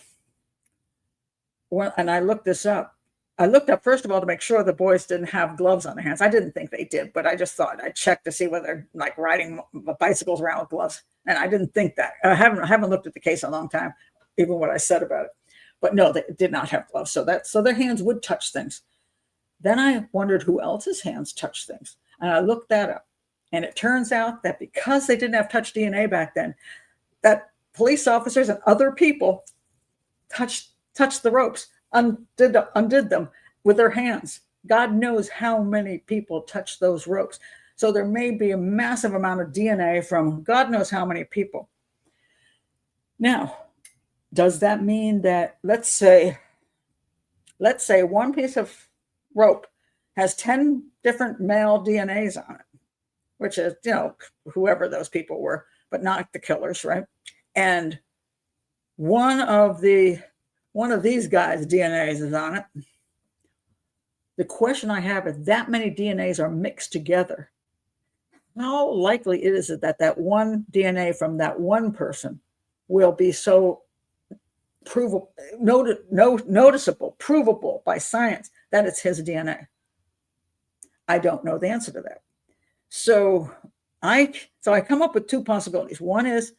S1: and I looked this up, I looked up, first of all, to make sure the boys didn't have gloves on their hands. I didn't think they did, but I just thought I'd check to see whether they're like riding bicycles around with gloves. And I didn't think that. I haven't looked at the case in a long time, even what I said about it. But no, they did not have gloves. So their hands would touch things. Then I wondered who else's hands touched things. And I looked that up. And it turns out that because they didn't have touch DNA back then, that police officers and other people touched the ropes, undid them with their hands. God knows how many people touched those ropes. So there may be a massive amount of DNA from God knows how many people. Now, does that mean that, let's say one piece of rope has 10 different male DNAs on it? which is, you know, whoever those people were, but not the killers, right? And one of these guys' DNAs is on it. The question I have is that many DNAs are mixed together. How likely is it that that one DNA from that one person will be so provable, noticeable, provable by science that it's his DNA? I don't know the answer to that. So I come up with two possibilities. One is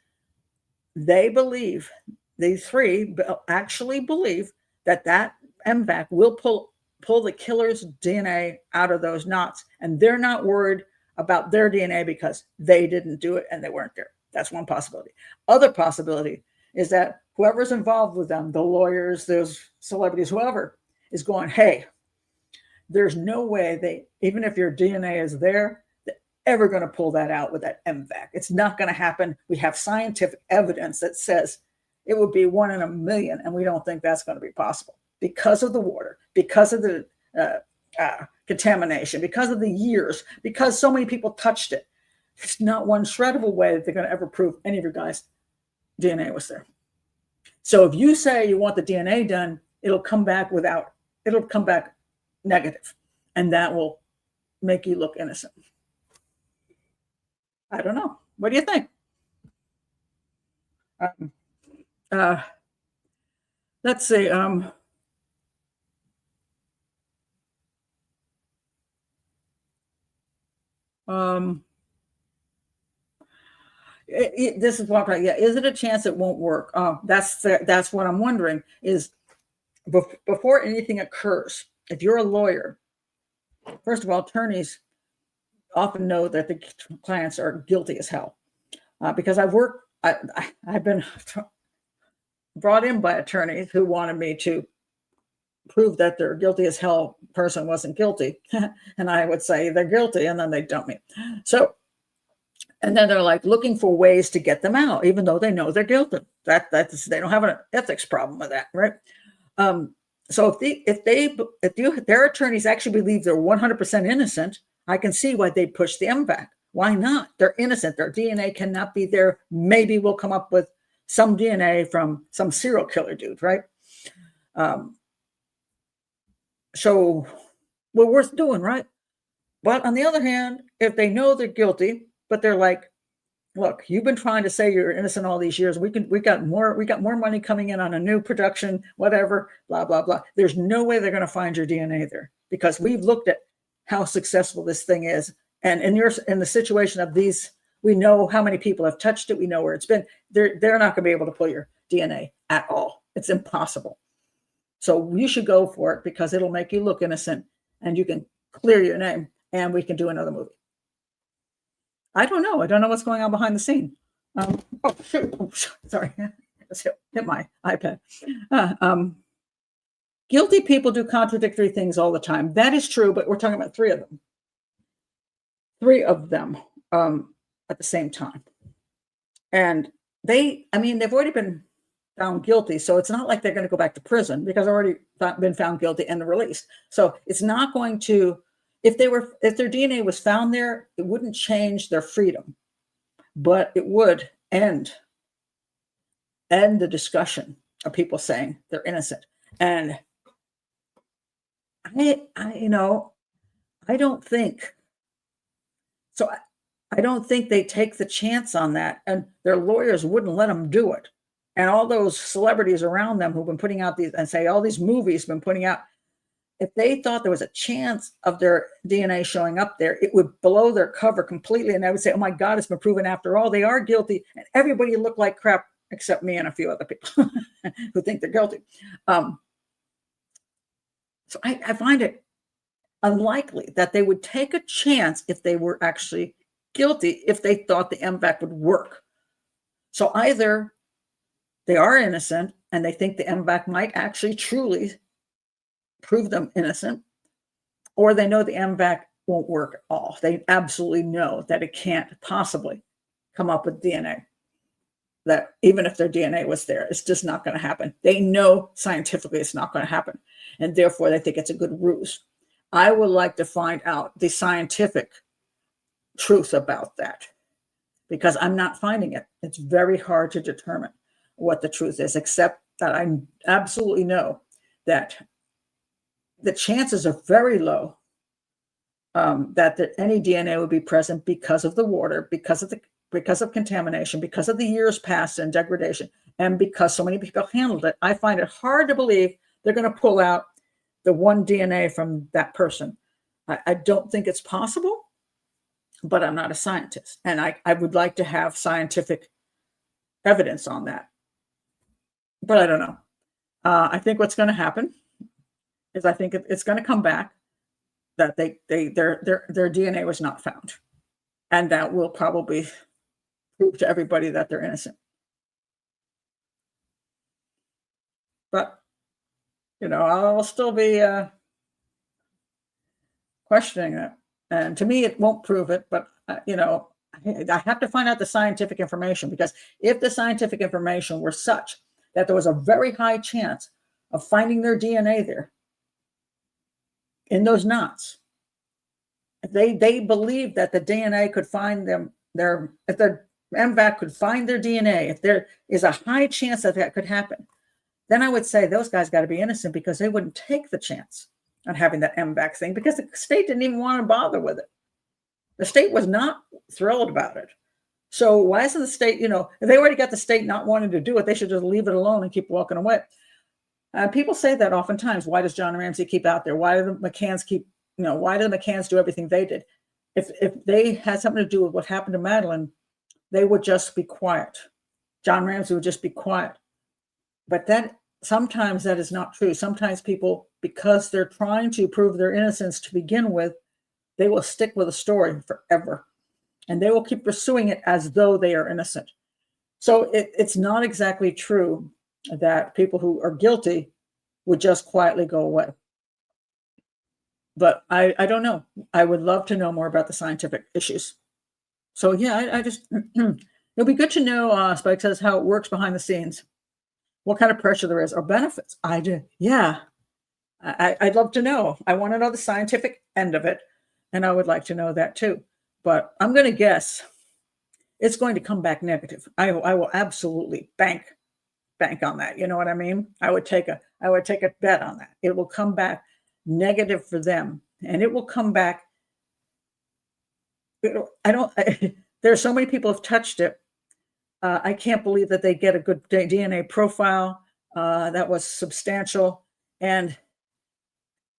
S1: they believe, these three actually believe that MVac will pull the killer's DNA out of those knots, and they're not worried about their DNA because they didn't do it and they weren't there. That's one possibility. Other possibility is that whoever's involved with them, the lawyers, those celebrities, whoever, is going, hey, there's no way even if your DNA is there, they're ever going to pull that out with that MVac. It's not going to happen. We have scientific evidence that says it would be 1 in a million, and we don't think that's going to be possible because of the water, because of the contamination, because of the years, because so many people touched it. There's not one shred of a way that they're going to ever prove any of your guys' DNA was there. So if you say you want the DNA done, it'll come back negative, and that will make you look innocent. I don't know. What do you think? Let's see. This is what, yeah. Is it a chance it won't work? That's what I'm wondering. Is before anything occurs, if you're a lawyer, first of all, attorneys often know that the clients are guilty as hell, because I've been brought in by attorneys who wanted me to prove that their guilty as hell person wasn't guilty, and I would say they're guilty, and then they dump me. So, and then they're like looking for ways to get them out, even though they know they're guilty. That's they don't have an ethics problem with that, right? So if their attorneys actually believe they're 100% innocent, I can see why they push the MVac. Why not? They're innocent. Their DNA cannot be there. Maybe we'll come up with some DNA from some serial killer dude, right? So we're worth doing, right? But on the other hand, if they know they're guilty, but they're like, look, you've been trying to say you're innocent all these years. We got more money coming in on a new production, whatever, blah, blah, blah. There's no way they're going to find your DNA there, because we've looked at how successful this thing is. And in the situation of these, we know how many people have touched it. We know where it's been. They're not going to be able to pull your DNA at all. It's impossible. So you should go for it, because it'll make you look innocent and you can clear your name, and we can do another movie. I don't know. I don't know what's going on behind the scene. Oh, shoot. Oh, sorry. Let's hit my iPad. Guilty people do contradictory things all the time. That is true, but we're talking about three of them. Three of them at the same time. And they've already been found guilty. So it's not like they're going to go back to prison, because they've already been found guilty and released. So it's not going to, if their DNA was found there, it wouldn't change their freedom, but it would end the discussion of people saying they're innocent. And I don't think so. I don't think they take the chance on that, and their lawyers wouldn't let them do it. And all those celebrities around them who've been putting out these, and say all these movies have been putting out, if they thought there was a chance of their DNA showing up there, it would blow their cover completely. And they would say, oh my God, it's been proven after all, they are guilty. And everybody looked like crap except me and a few other people who think they're guilty. So I find it unlikely that they would take a chance if they were actually guilty, if they thought the MVac would work. So either they are innocent and they think the MVac might actually truly prove them innocent, or they know the MVac won't work at all. They absolutely know that it can't possibly come up with DNA, that even if their DNA was there, it's just not going to happen. They know scientifically it's not going to happen, and therefore they think it's a good ruse. I would like to find out the scientific truth about that, because I'm not finding it. It's very hard to determine what the truth is, except that I absolutely know that the chances are very low that any DNA would be present because of the water, because of contamination, because of the years past and degradation, and because so many people handled it. I find it hard to believe they're going to pull out the one DNA from that person. I don't think it's possible, but I'm not a scientist, and I would like to have scientific evidence on that, but I don't know. I think what's going to happen is I think it's going to come back that their DNA was not found, and that will probably prove to everybody that they're innocent. But I'll still be questioning it, and to me, it won't prove it. But I have to find out the scientific information, because if the scientific information were such that there was a very high chance of finding their DNA there in those knots, if they believed that the DNA could find them, if the MVac could find their DNA, if there is a high chance that could happen, then I would say those guys got to be innocent, because they wouldn't take the chance on having that MVac thing, because the state didn't even want to bother with it. The state was not thrilled about it. So why isn't the state, if they already got the state not wanting to do it, they should just leave it alone and keep walking away. People say that oftentimes. Why does John Ramsey keep out there? Why do the McCanns why do the McCanns do everything they did? If they had something to do with what happened to Madeleine, they would just be quiet. John Ramsey would just be quiet. But sometimes that is not true. Sometimes people, because they're trying to prove their innocence to begin with, they will stick with a story forever, and they will keep pursuing it as though they are innocent. So it's not exactly true that people who are guilty would just quietly go away. But I don't know. I would love to know more about the scientific issues. So yeah, I just it'll be good to know. Spike says how it works behind the scenes, what kind of pressure there is, or benefits. I do. Yeah, I'd love to know. I want to know the scientific end of it, and I would like to know that too. But I'm going to guess it's going to come back negative. I will absolutely bank on that. You know what I mean? I would take a bet on that. It will come back negative for them, and it will come back. There's so many people have touched it. I can't believe that they get a good DNA profile that was substantial. And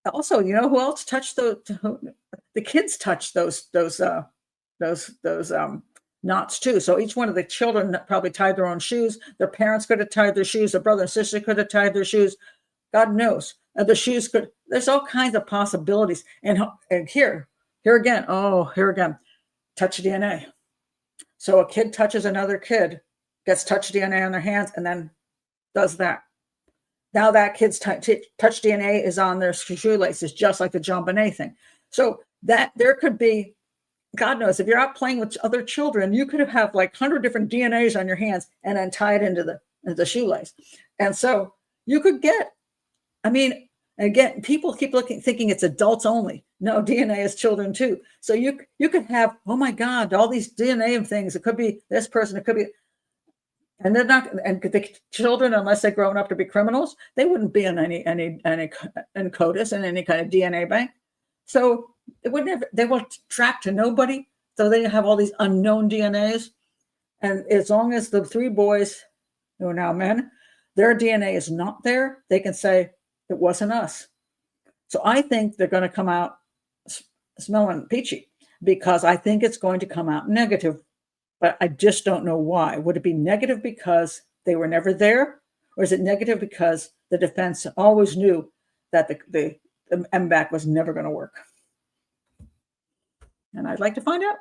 S1: also, who else touched the kids touched those knots too. So each one of the children probably tied their own shoes. Their parents could have tied their shoes. Their brother and sister could have tied their shoes. God knows. The shoes could. There's all kinds of possibilities. And here again, touch DNA. So a kid touches another kid, gets touch DNA on their hands, and then does that. Now that kid's touch DNA is on their shoelaces, just like the JonBenet thing. So that there could be, God knows, if you're out playing with other children, you could have like 100 different DNAs on your hands and then tie it into the shoelace. And so you could get, again, people keep thinking it's adults only. No, DNA is children too. So you could have, oh my God, all these DNA things. It could be this person. It could be, and they're not. And the children, unless they're grown up to be criminals, they wouldn't be in any CODIS and any kind of DNA bank. So it wouldn't have. They will track to nobody. So they have all these unknown DNAs. And as long as the three boys who are now men, their DNA is not there, they can say it wasn't us. So I think they're going to come out smelling peachy, because I think it's going to come out negative, but I just don't know why. Would it be negative because they were never there? Or is it negative because the defense always knew that the MVac was never going to work? And I'd like to find out.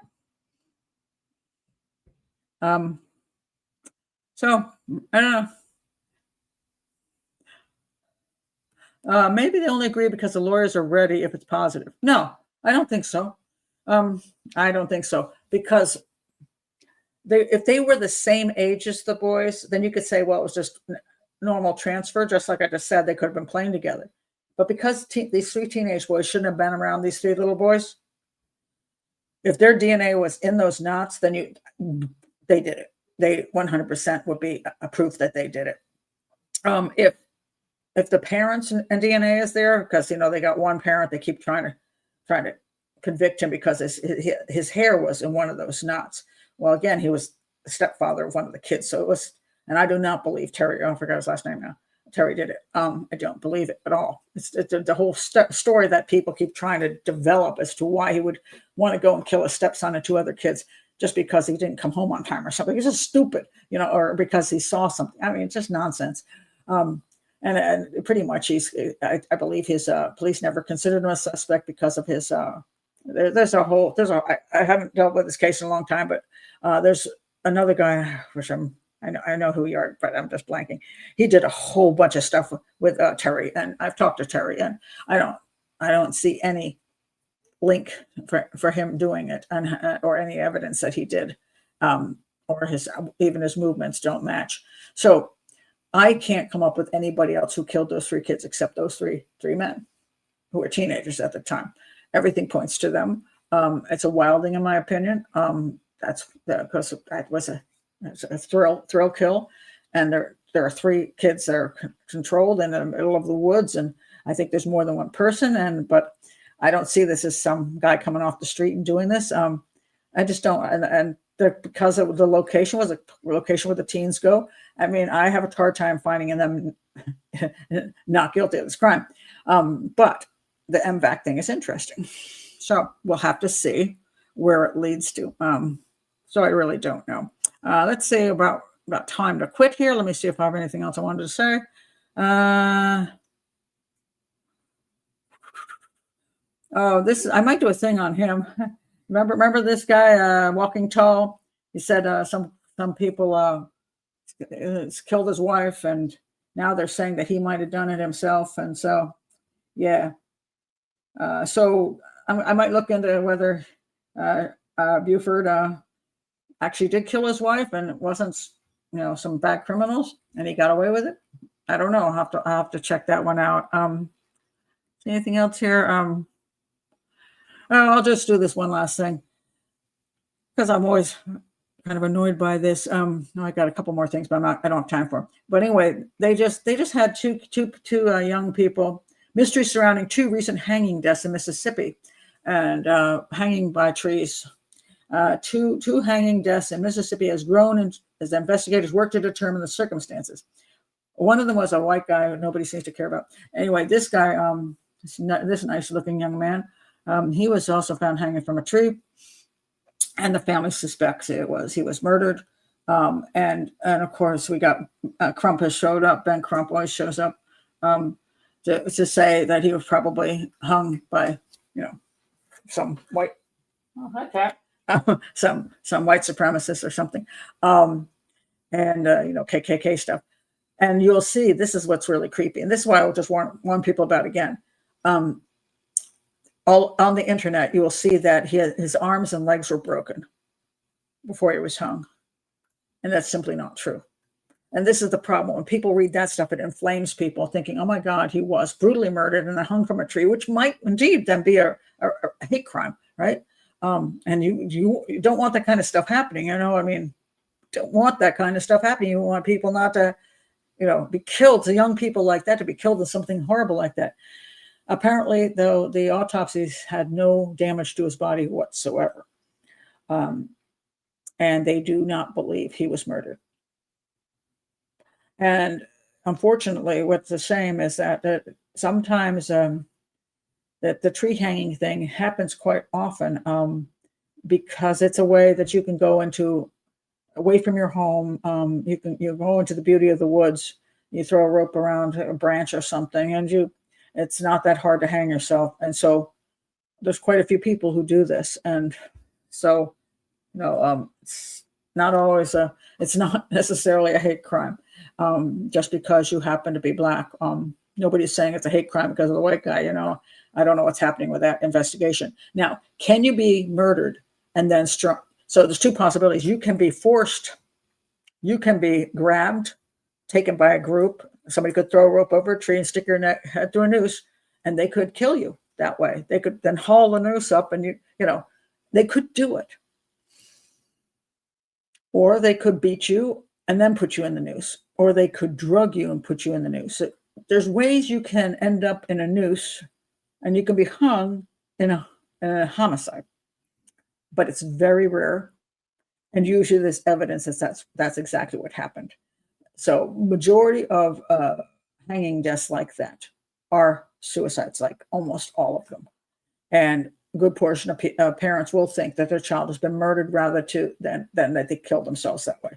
S1: So I don't know. Maybe they only agree because the lawyers are ready if it's positive. No, I don't think so. I don't think so, because if they were the same age as the boys, then you could say, well, it was just normal transfer, just like I just said, they could have been playing together. But because these three teenage boys shouldn't have been around these three little boys,
S2: if their DNA was in those knots, then they did it. They 100% would be a proof that they did it. If the parents and DNA is there, because they got one parent, they keep trying to convict him because his hair was in one of those knots. Well, again, he was the stepfather of one of the kids, so it was. And I do not believe Terry. I forgot his last name now. Terry did it. I don't believe it at all. It's the whole story that people keep trying to develop as to why he would want to go and kill his stepson and 2 other kids just because he didn't come home on time or something. It's just stupid, or because he saw something. I mean, it's just nonsense. And pretty much I believe his police never considered him a suspect because of his. I haven't dealt with this case in a long time, but there's another guy, which I know who you are, but I'm just blanking. He did a whole bunch of stuff with Terry, and I've talked to Terry, and I don't see any link for him doing it, and or any evidence that he did, or even his movements don't match. So I can't come up with anybody else who killed those 3 kids except those three men who were teenagers at the time. Everything points to them. It's a wilding, in my opinion. That's because that was a thrill kill, and there are 3 kids that are controlled in the middle of the woods, and I think there's more than one person. But I don't see this as some guy coming off the street and doing this. I just don't. And because of the location was a location where the teens go. I mean, I have a hard time finding them not guilty of this crime. But the MVac thing is interesting. So we'll have to see where it leads to. So I really don't know. Let's see about time to quit here. Let me see if I have anything else I wanted to say. I might do a thing on him. Remember this guy, Walking Tall? He said some people killed his wife, and now they're saying that he might have done it himself. And so, yeah. So I might look into whether Buford actually did kill his wife, and it wasn't, some bad criminals, and he got away with it. I don't know. I'll have to check that one out. Anything else here? I'll just do this one last thing because I'm always kind of annoyed by this. I got a couple more things, but I don't have time for them. But anyway, they just had two young people. Mystery surrounding 2 recent hanging deaths in Mississippi, and hanging by trees. Two hanging deaths in Mississippi has grown as investigators work to determine the circumstances. One of them was a white guy who nobody seems to care about. Anyway, this guy, this nice-looking young man, he was also found hanging from a tree, and the family suspects he was murdered. And of course, we got Crump has showed up. Ben Crump always shows up to say that he was probably hung by some white some white supremacists or something, and KKK stuff. And you'll see this is what's really creepy, and this is why I'll just warn people about again. All on the internet, you will see that his arms and legs were broken before he was hung, and that's simply not true. And this is the problem. When people read that stuff, it inflames people thinking, oh my God, he was brutally murdered and hung from a tree, which might indeed then be a hate crime, right? And you don't want that kind of stuff happening. Don't want that kind of stuff happening. You want people not to, be killed, to young people like that, to be killed in something horrible like that. Apparently, though, the autopsies had no damage to his body whatsoever. And they do not believe he was murdered. And unfortunately, what's the shame is that sometimes that the tree hanging thing happens quite often because it's a way that you can go away from your home. You go into the beauty of the woods. You throw a rope around a branch or something, and it's not that hard to hang yourself. And so there's quite a few people who do this. And so, it's not always it's not necessarily a hate crime just because you happen to be Black. Nobody's saying it's a hate crime because of the white guy. I don't know what's happening with that investigation. Now, can you be murdered and then struck? So there's 2 possibilities. You can be forced. You can be grabbed, taken by a group. Somebody could throw a rope over a tree and stick your head through a noose, and they could kill you that way. They could then haul the noose up, and they could do it. Or they could beat you and then put you in the noose. Or they could drug you and put you in the noose. So there's ways you can end up in a noose and you can be hung in a homicide. But it's very rare. And usually there's evidence that that's exactly what happened. So majority of hanging deaths like that are suicides, like almost all of them. And a good portion of parents will think that their child has been murdered rather than that they killed themselves that way.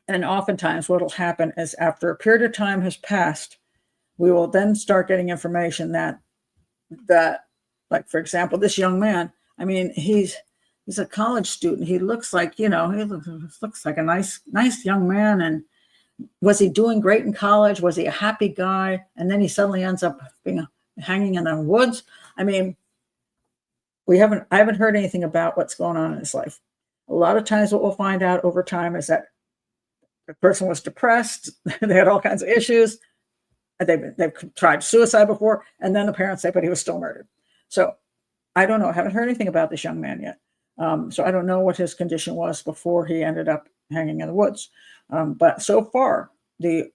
S2: And oftentimes what will happen is after a period of time has passed, we will then start getting information that like, for example, this young man, I mean, he's a college student. He looks like, he looks like a nice young man. And was he doing great in college? Was he a happy guy? And then he suddenly ends up being hanging in the woods. I mean, I haven't heard anything about what's going on in his life. A lot of times what we'll find out over time is that the person was depressed. They had all kinds of issues. They've tried suicide before. And then the parents say, but he was still murdered. So I don't know. I haven't heard anything about this young man yet. So I don't know what his condition was before he ended up hanging in the woods. But so far, the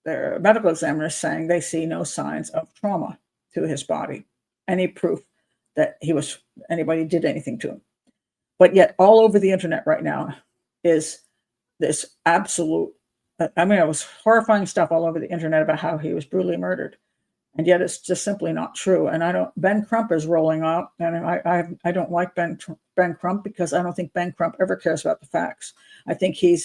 S2: medical examiner is saying they see no signs of trauma to his body, any proof that anybody did anything to him. But yet all over the internet right now is this absolute, it was horrifying stuff all over the internet about how he was brutally murdered. And yet it's just simply not true. And Ben Crump is rolling out, and I don't like Ben Crump because I don't think Ben Crump ever cares about the facts. I think he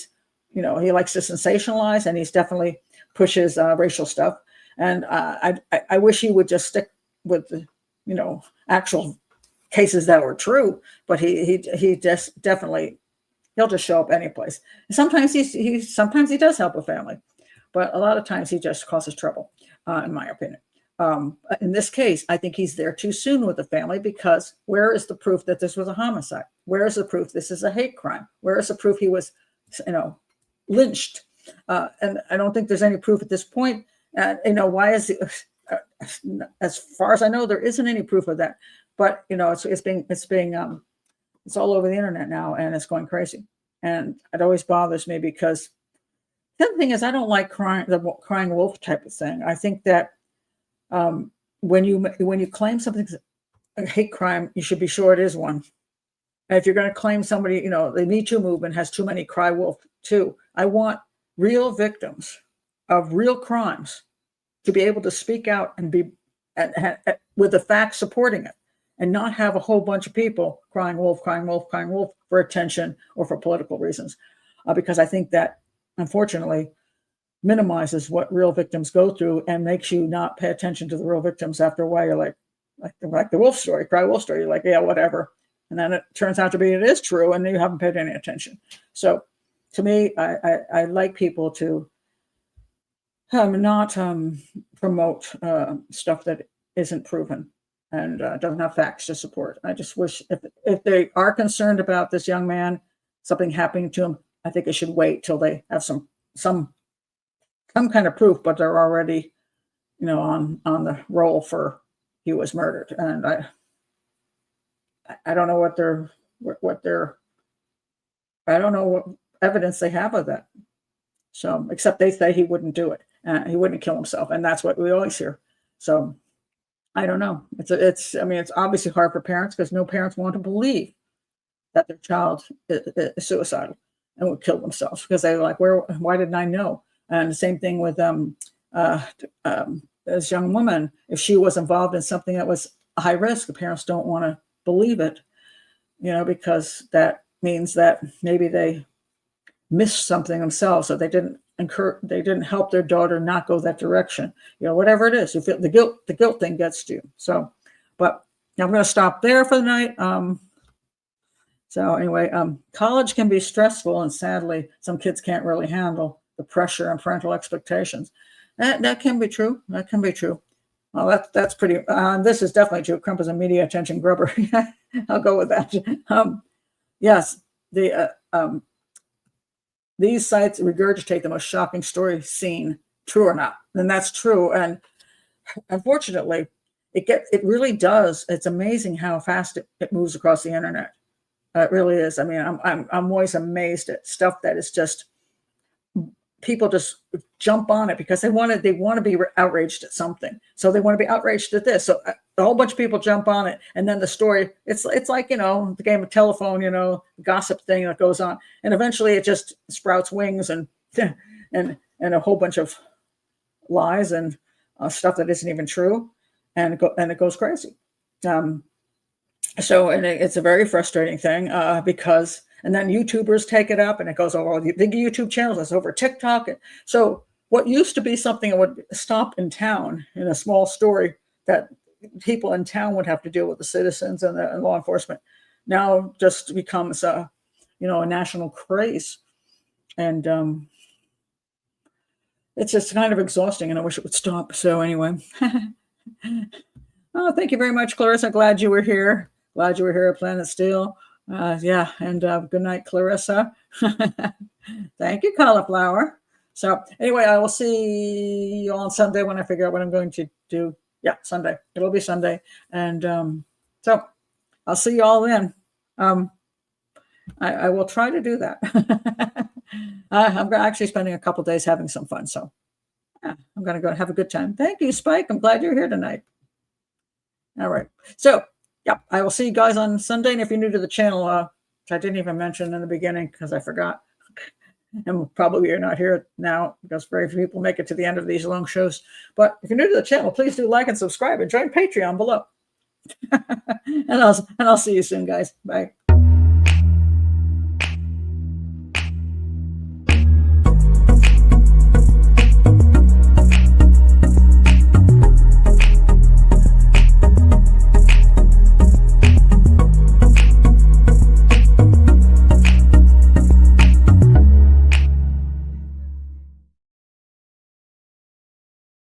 S2: likes to sensationalize, and he's definitely pushes racial stuff. And I wish he would just stick with the, actual cases that were true, but he just definitely, he'll just show up any place. Sometimes sometimes he does help a family, but a lot of times he just causes trouble, in my opinion. In this case, I think he's there too soon with the family, because where is the proof that this was a homicide? Where is the proof this is a hate crime? Where is the proof he was, lynched? And I don't think there's any proof at this point. Why is it? As far as I know, there isn't any proof of that. But it's all over the internet now, and it's going crazy. And it always bothers me because the other thing is I don't like the crying wolf type of thing. I think that when you claim something's a hate crime, you should be sure it is one. And if you're going to claim somebody, the Me Too movement has too many cry wolf too. I want real victims of real crimes to be able to speak out and be with the facts supporting it, and not have a whole bunch of people crying wolf, crying wolf, crying wolf for attention or for political reasons. Because I think that, unfortunately, minimizes what real victims go through and makes you not pay attention to the real victims. After a while, you're like the wolf story, cry wolf story. You're like, yeah, whatever. And then it turns out to be it is true, and you haven't paid any attention. So to me, I like people to not promote stuff that isn't proven and doesn't have facts to support. I just wish if they are concerned about this young man, something happening to him, I think it should wait till they have some kind of proof, but they're already, on the roll for he was murdered. And I don't know I don't know what evidence they have of that. So, except they say he wouldn't do it. He wouldn't kill himself. And that's what we always hear. So I don't know. It's obviously hard for parents, because no parents want to believe that their child is suicidal and would kill themselves, because they're like, why didn't I know? And the same thing with this young woman, if she was involved in something that was high risk, the parents don't want to believe it, because that means that maybe they missed something themselves, so they didn't help their daughter not go that direction. Whatever it is, you feel the guilt thing gets to you. So, but I'm going to stop there for the night. So anyway, college can be stressful, and sadly, some kids can't really handle the pressure and parental expectations. That can be true. That can be true. Well, that's pretty. This is definitely true. Crump is a media attention grubber. I'll go with that. Yes, these sites regurgitate the most shocking story seen, true or not, and that's true. And unfortunately, it really does. It's amazing how fast it moves across the internet. It really is. I mean, I'm always amazed at stuff that is just, people just jump on it because they want to be outraged at something. So they want to be outraged at this. So a whole bunch of people jump on it, and then the story, it's like, the game of telephone, gossip thing that goes on, and eventually it just sprouts wings and a whole bunch of lies and stuff that isn't even true, and it goes crazy. So it's a very frustrating thing because, and then YouTubers take it up, and it goes over all the big YouTube channels. It's over TikTok. And so what used to be something that would stop in town, in a small story that people in town would have to deal with, the citizens and the law enforcement, now just becomes a national craze. And it's just kind of exhausting, and I wish it would stop. So anyway, oh, thank you very much, Clarissa. Glad you were here. Glad you were here at Planet Steel. Yeah, and good night, Clarissa. Thank you, Cauliflower. So anyway, I will see you all on Sunday when I figure out what I'm going to do. Yeah, Sunday. It'll be Sunday. And so I'll see you all then. I will try to do that. I'm actually spending a couple days having some fun. So yeah, I'm going to go have a good time. Thank you, Spike. I'm glad you're here tonight. All right. So yeah, I will see you guys on Sunday. And if you're new to the channel, which I didn't even mention in the beginning because I forgot, and probably you're not here now because very few people make it to the end of these long shows. But if you're new to the channel, please do like and subscribe and join Patreon below. and I'll see you soon, guys. Bye.